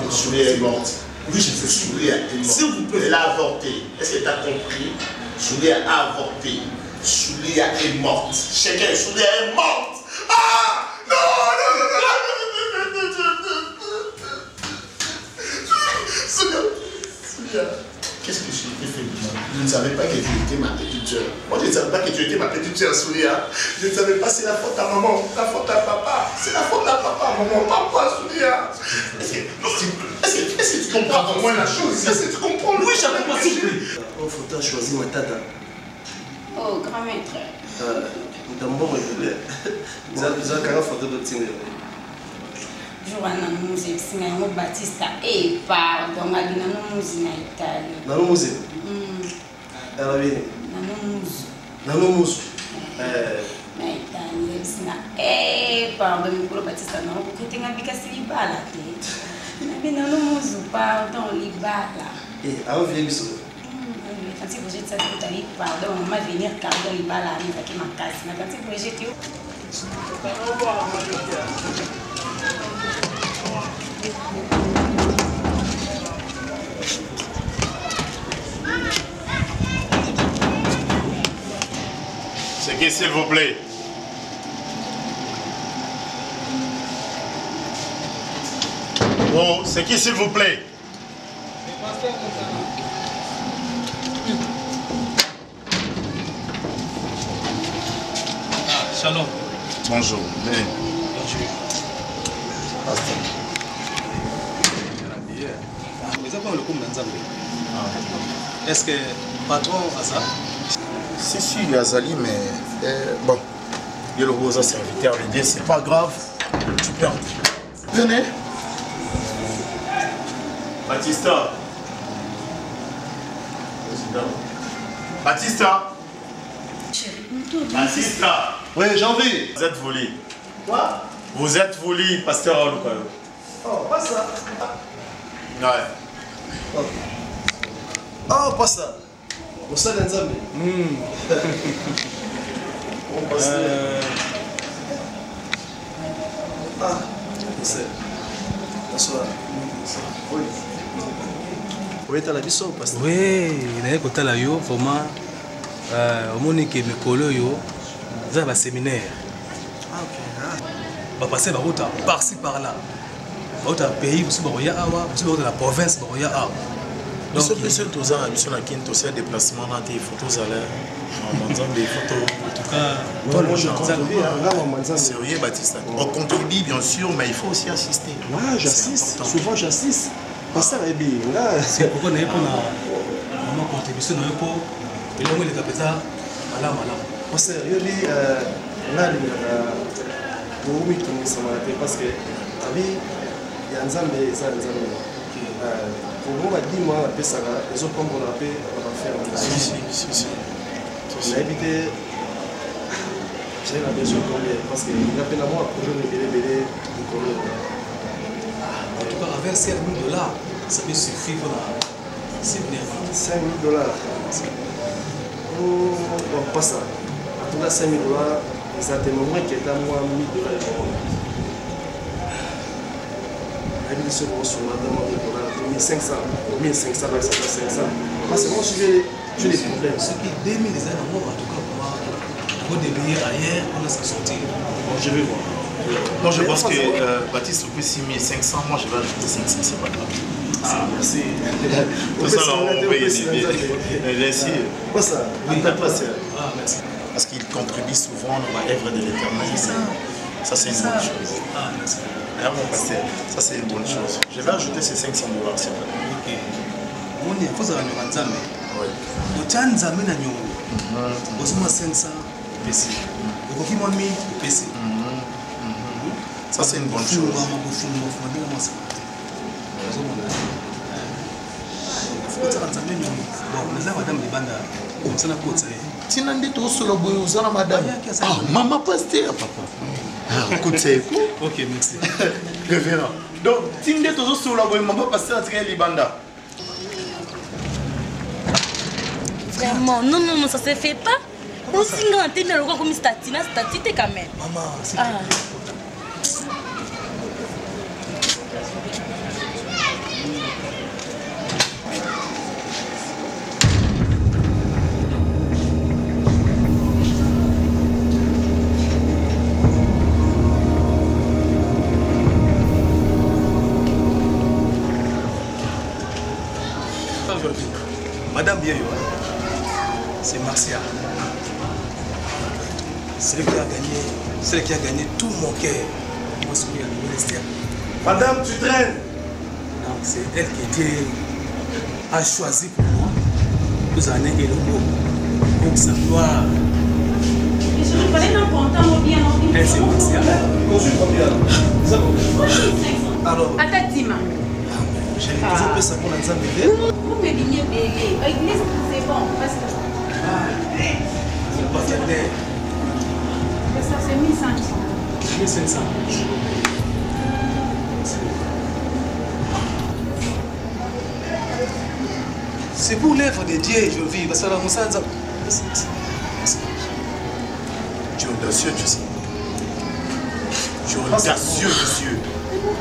Speaker 1: Soulia est morte. Oui, je sais. Soulia est morte. S'il vous plaît. Elle a avorté. Est-ce que tu as compris? Soulia a avorté. Soulia est morte. Chacun, Soulia est morte. Ah! Non, non, non, non, Soulia. Soulia. Qu'est-ce que j'ai fait? Je ne savais pas que tu étais ma petite soeur. Moi, je ne savais pas que tu étais ma petite soeur, Soulia. Je ne savais pas, c'est la faute à maman, la faute à papa. C'est la faute à papa, maman, papa, Soulia. Est-ce que tu comprends au moins la chose? Est-ce que tu comprends? Oui, j'avais pas compris.
Speaker 19: Oh, faut t'as choisi ma tata.
Speaker 4: Oh, grand maître.
Speaker 19: D'abord, ils ont 40 photos de Tinder.
Speaker 4: Joana Mouze, Singayo Batista, et pardon, Alina Mouze na Italie.
Speaker 19: Nano Mouze? Arabine? Nano Mouze?
Speaker 4: Na Italie, Sina, pardon, Mikolo Batista, non, porque tem a bica se libala, Nano Mouze, pardon, libala.
Speaker 19: Ah, on vient de ça.
Speaker 4: Quand tu projettes ça, tu as pardon, on va venir car dans libala, il va qui ma casse. Mais quand tu projettes,
Speaker 1: C'est qui, s'il vous plaît? Oh, c'est qui, s'il vous plaît?
Speaker 15: Shalom.
Speaker 1: Bonjour. Bonjour.
Speaker 16: Est-ce que patron a ça?
Speaker 1: Si, si, il y a Zali, mais bon, il y a le gros serviteur, il dit c'est pas grave, tu peux entrer. Venez. Batista. Batista. Batista.
Speaker 19: Oui, j'en vais.
Speaker 1: Vous êtes volé. Quoi?
Speaker 14: Vous êtes voulu, pasteur Olukayo.
Speaker 1: Oh, pas ça.
Speaker 14: Ouais.
Speaker 1: Oh, pas ça. Vous savez, Nzambe. Ah, c'est. Bonsoir. Oui. Oui, tu as la vision, pasteur.
Speaker 16: Oui, il y a côté là yo vraiment omoni ke mikolo yo za ba séminaire.
Speaker 1: Ah OK.
Speaker 16: Ba passer ba route par-ci par-là. Ba route pays aussi ba roya awa, aussi ba route la province ba roya awa.
Speaker 14: Donc ce que tous ans mission na kinto c'est déplacement dans tes photos à l'air. En Nzambe photos
Speaker 16: en tout cas
Speaker 14: sérieux Baptiste. On contribue bien sûr mais il faut aussi assister.
Speaker 1: Ouais, j'assiste. Souvent j'assiste. Pasteur Ebi, là
Speaker 16: c'est pourquoi on a une contribution dans le pot et là on est capeta malama malama.
Speaker 1: Pasteur Ebi là pour moi tout ça m'a été parce que abi ya Nzambe ça Nzambe. Pour moi dis-moi un peu ça les autres comme on a fait on va faire si. On a évité j'ai la besoin combien parce que il a peine à moi pour je me belé
Speaker 16: en tout cas avec $5 000 ça peut suffire pour la séminaire.
Speaker 1: $5 000. Oh, bon, pas ça. En tout cas, $5 000, exactement moins que à moi $1 000. Elle se voit sur la demande de $1 500. 1500, 500. Parce que moi, je les problèmes.
Speaker 16: Ce qui 2000 les années, en tout cas, pour moi, au début, ailleurs, on a sorti.
Speaker 1: Bon, je vais voir.
Speaker 14: Moi je pense que Baptiste au plus 6500, moi je vais ajouter 500, c'est pas grave.
Speaker 1: Ah, merci.
Speaker 14: Tout ça, on va y merci.
Speaker 1: Quoi ça?
Speaker 14: Oui, merci. Parce qu'il contribue souvent dans l'œuvre de l'Éternel. Ça, c'est une bonne chose.
Speaker 16: Ah, merci.
Speaker 14: Alors, mon pasteur, ça, c'est une bonne chose. Je vais ajouter ces $500, c'est vrai.
Speaker 16: Ok. Il faut savoir que Nzambe. Oui. Au Nzambe na nyongo. Osoma 500 PC. Okoki mo 1000 PC.
Speaker 14: Ça, c'est une bonne chose.
Speaker 1: Tina ndito osolo boye ozana madame. Ah, maman pasteur papa. Écoutez.
Speaker 16: OK, merci.
Speaker 14: Révérend. Donc, tina ndito osolo boye maman pasteur atika libanda.
Speaker 5: Vraiment, non, ça se fait pas. On signe en tête, mais le gars comme statina, statité quand même.
Speaker 1: Maman, c'est
Speaker 16: Madame Bieyo, c'est Marcia. C'est elle qui a gagné tout mon cœur. Moi, je suis à l'université.
Speaker 1: Madame, tu traînes.
Speaker 16: Donc, c'est elle qui a choisi pour moi. Nous en avons le pour sa gloire.
Speaker 4: Je ne connais pas content ou bien.
Speaker 16: Elle, c'est Marcia.
Speaker 1: Alors,
Speaker 4: attends, Tima.
Speaker 1: J'ai toujours fait ça pour la Nzambe.
Speaker 4: Vous me dites bébé. L'église, c'est bon. Parce que.
Speaker 16: C'est pas ça.
Speaker 4: Ça, c'est 1500.
Speaker 16: 1500. C'est pour l'œuvre de Dieu, je vis. Parce que la Moussa,
Speaker 14: Tu es audacieux, tu sais. Tu es audacieux, monsieur.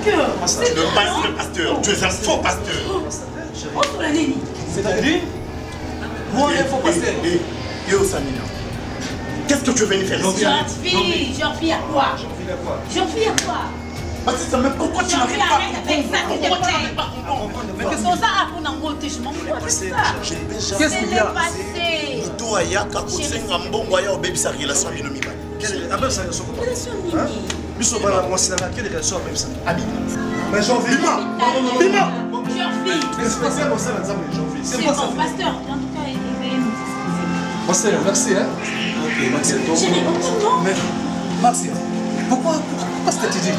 Speaker 14: Le pasteur, tu es un faux pasteur.
Speaker 16: C'est-à-dire, moi, un faux pasteur.
Speaker 14: Et au Samina, qu'est-ce que tu es venu faire ici?
Speaker 4: J'en fie à quoi? J'en fie à quoi?
Speaker 14: Mais pourquoi tu n'arrives pas à
Speaker 4: avec ça? Pourquoi tu n'arrives pas à comprendre? Mais ça, à pour n'en goûter, je m'en fous de ça.
Speaker 14: Qu'est-ce qu'il y a?
Speaker 4: C'est
Speaker 14: Ito ayaka kosenga mbongo aya obebisa relation bino mibale.
Speaker 1: Après ça, relation comment?
Speaker 4: Relation nini?
Speaker 1: Biso bana moi c'est la quelle relation avec ça?
Speaker 14: Abi.
Speaker 1: Mais j'en vis. Bima.
Speaker 4: J'en vis.
Speaker 1: C'est pas ça comme ça Nzambe, j'en vis.
Speaker 4: C'est bon, pasteur. En tout cas, il va nous.
Speaker 16: Pasteur, merci hein. OK, merci. Mais merci. Pourquoi est-ce que tu dis?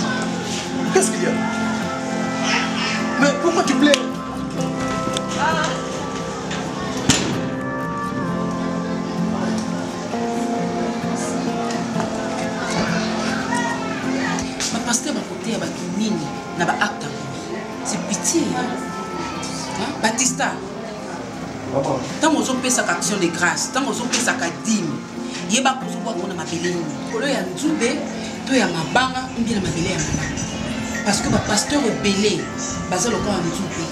Speaker 16: Qu'est-ce qu'il y a? Mais pourquoi tu plais?
Speaker 3: bapaster bakote ya bato nini na baacte c'est pitié Batista ntango ozopesaka action de grâce ntango ozopesaka dime yeba kozokwa kona mabele nini kolo ya nzube to ya mabanga mbi na mabele ya malamu parce que bapasteur ebele baza lokola nzube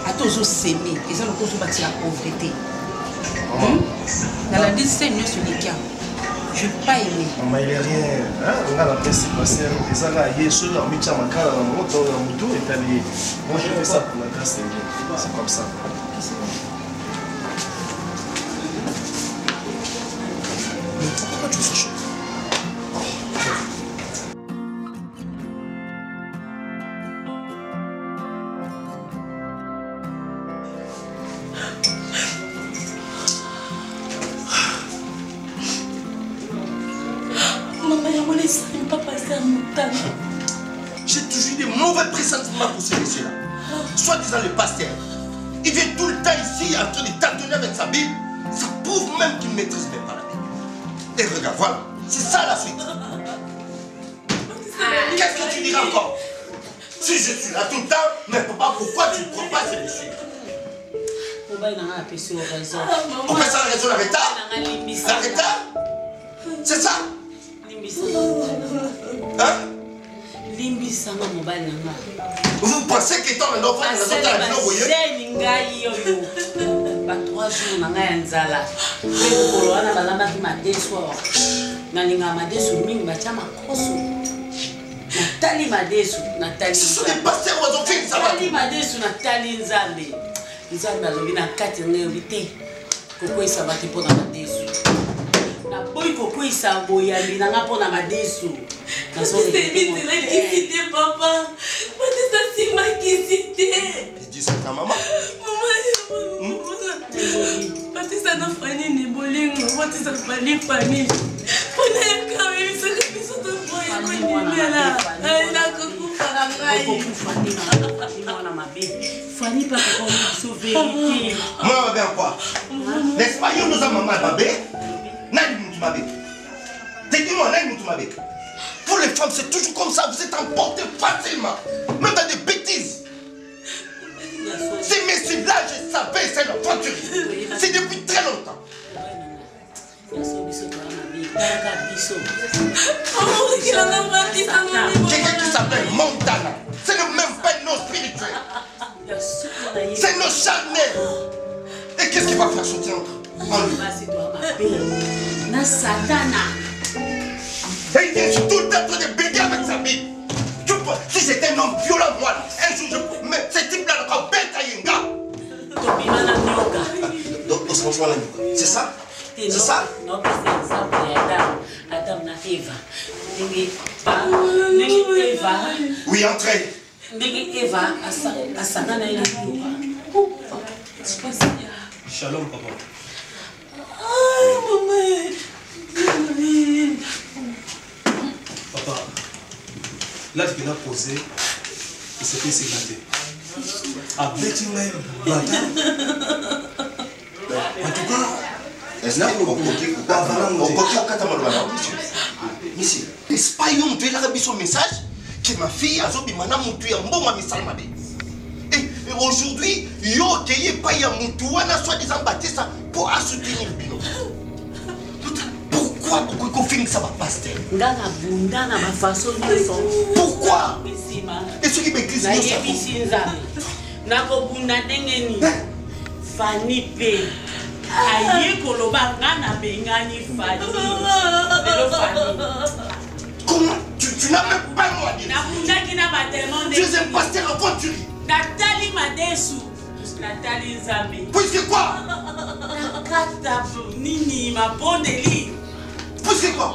Speaker 3: ata ozoseme eza lokola ozobakisa la pauvreté na la dise nyonso likia je pas aimé
Speaker 14: maman il est rien on a la peste passer ça là yesu na micha makala na moto na mutu et puis moi je fais ça pour la grâce de Dieu c'est comme ça pourquoi tu fais chaud
Speaker 10: J'ai toujours des mauvais pressentiments pour ce monsieur-là. Soit disant le pasteur. Il vient tout le temps ici en train de tâtonner avec sa Bible. Ça prouve même qu'il ne maîtrise même pas la Bible. Et regarde, voilà. C'est ça la suite. Qu'est-ce que tu diras encore? Si je suis là tout le temps, mais papa, pourquoi tu ne prends pas ce monsieur? On fait ça la raison, la retard? La retard? C'est ça? Hein? Vous pensez qu'étant un enfant, vous avez la vie, vous voyez?
Speaker 11: 3 jours, na ngai nzala. Pe koloana balambaki madeso. Nalinga madeso mingi bacha makoso. Natali madeso, Natali.
Speaker 10: Ce sont des pasteurs où ils ont fait ça va.
Speaker 11: Natali madeso, Natali nzambe. Nzambe alobi na kati ngeyobite. Koko isabati po na madeso. Na boy koko isaboyambi na nga po na madeso.
Speaker 5: C'était papa. C'est ma quitté.
Speaker 10: Dis ça à ta maman.
Speaker 5: Maman, Batista na fani ni bolingo. Batista fani fani. Pona yaka wewe saka biso to boy ko ni mela. Na kukufa na ngai.
Speaker 11: Kukufa ni mwana mabe. Fani pa ko biso vérité.
Speaker 10: Moi bien quoi? N'est-ce pas yo nous avons maman babé? Nani mutu mabe? Dis-moi nani mutu mabe? Pour les femmes, c'est toujours comme ça, vous êtes emportés facilement, même dans des bêtises. Ces messieurs-là, je savais, c'est l'aventurier. C'est depuis très longtemps. Quelqu'un qui s'appelle Montana, c'est le même pas nos spirituels. C'est nos charnels. Et qu'est-ce qu'il va faire sortir en lui? Et il vient tout le temps de bégayer avec sa Bible. Si j'étais un homme violent, moi, un jour, mais ce type-là, il va bête à Yenga. Donc, c'est ça? C'est ça?
Speaker 11: Non, c'est ça. Adam na Eva. Eva.
Speaker 10: Oui, entrez.
Speaker 11: Eva, à Satana et la
Speaker 16: Shalom, papa.
Speaker 5: Ah, maman.
Speaker 16: Papa, là tu l'as posé, et c'était séclaté. Avec tu m'as en tout cas,
Speaker 10: est-ce pas un peu là son message que ma fille a zobi mana mutu ya mbonga misalma be. Et aujourd'hui, yo keye pa ya mutu wana soit disant Batista pour soutenir le bino. Pourquoi qu'on finit ça va pasteur? Pourquoi? Et ceux qui m'écrivent
Speaker 11: Fanny P. Aïe koloba ngana bengani Fanny.
Speaker 10: Comment? Tu n'as même pas moi dit. Tu es un pasteur aventurier.
Speaker 11: Nathalie Madesu. Nathalie Nzambe.
Speaker 10: Puisque quoi?
Speaker 11: Nakata nini ma bondeli.
Speaker 10: Puisque quoi?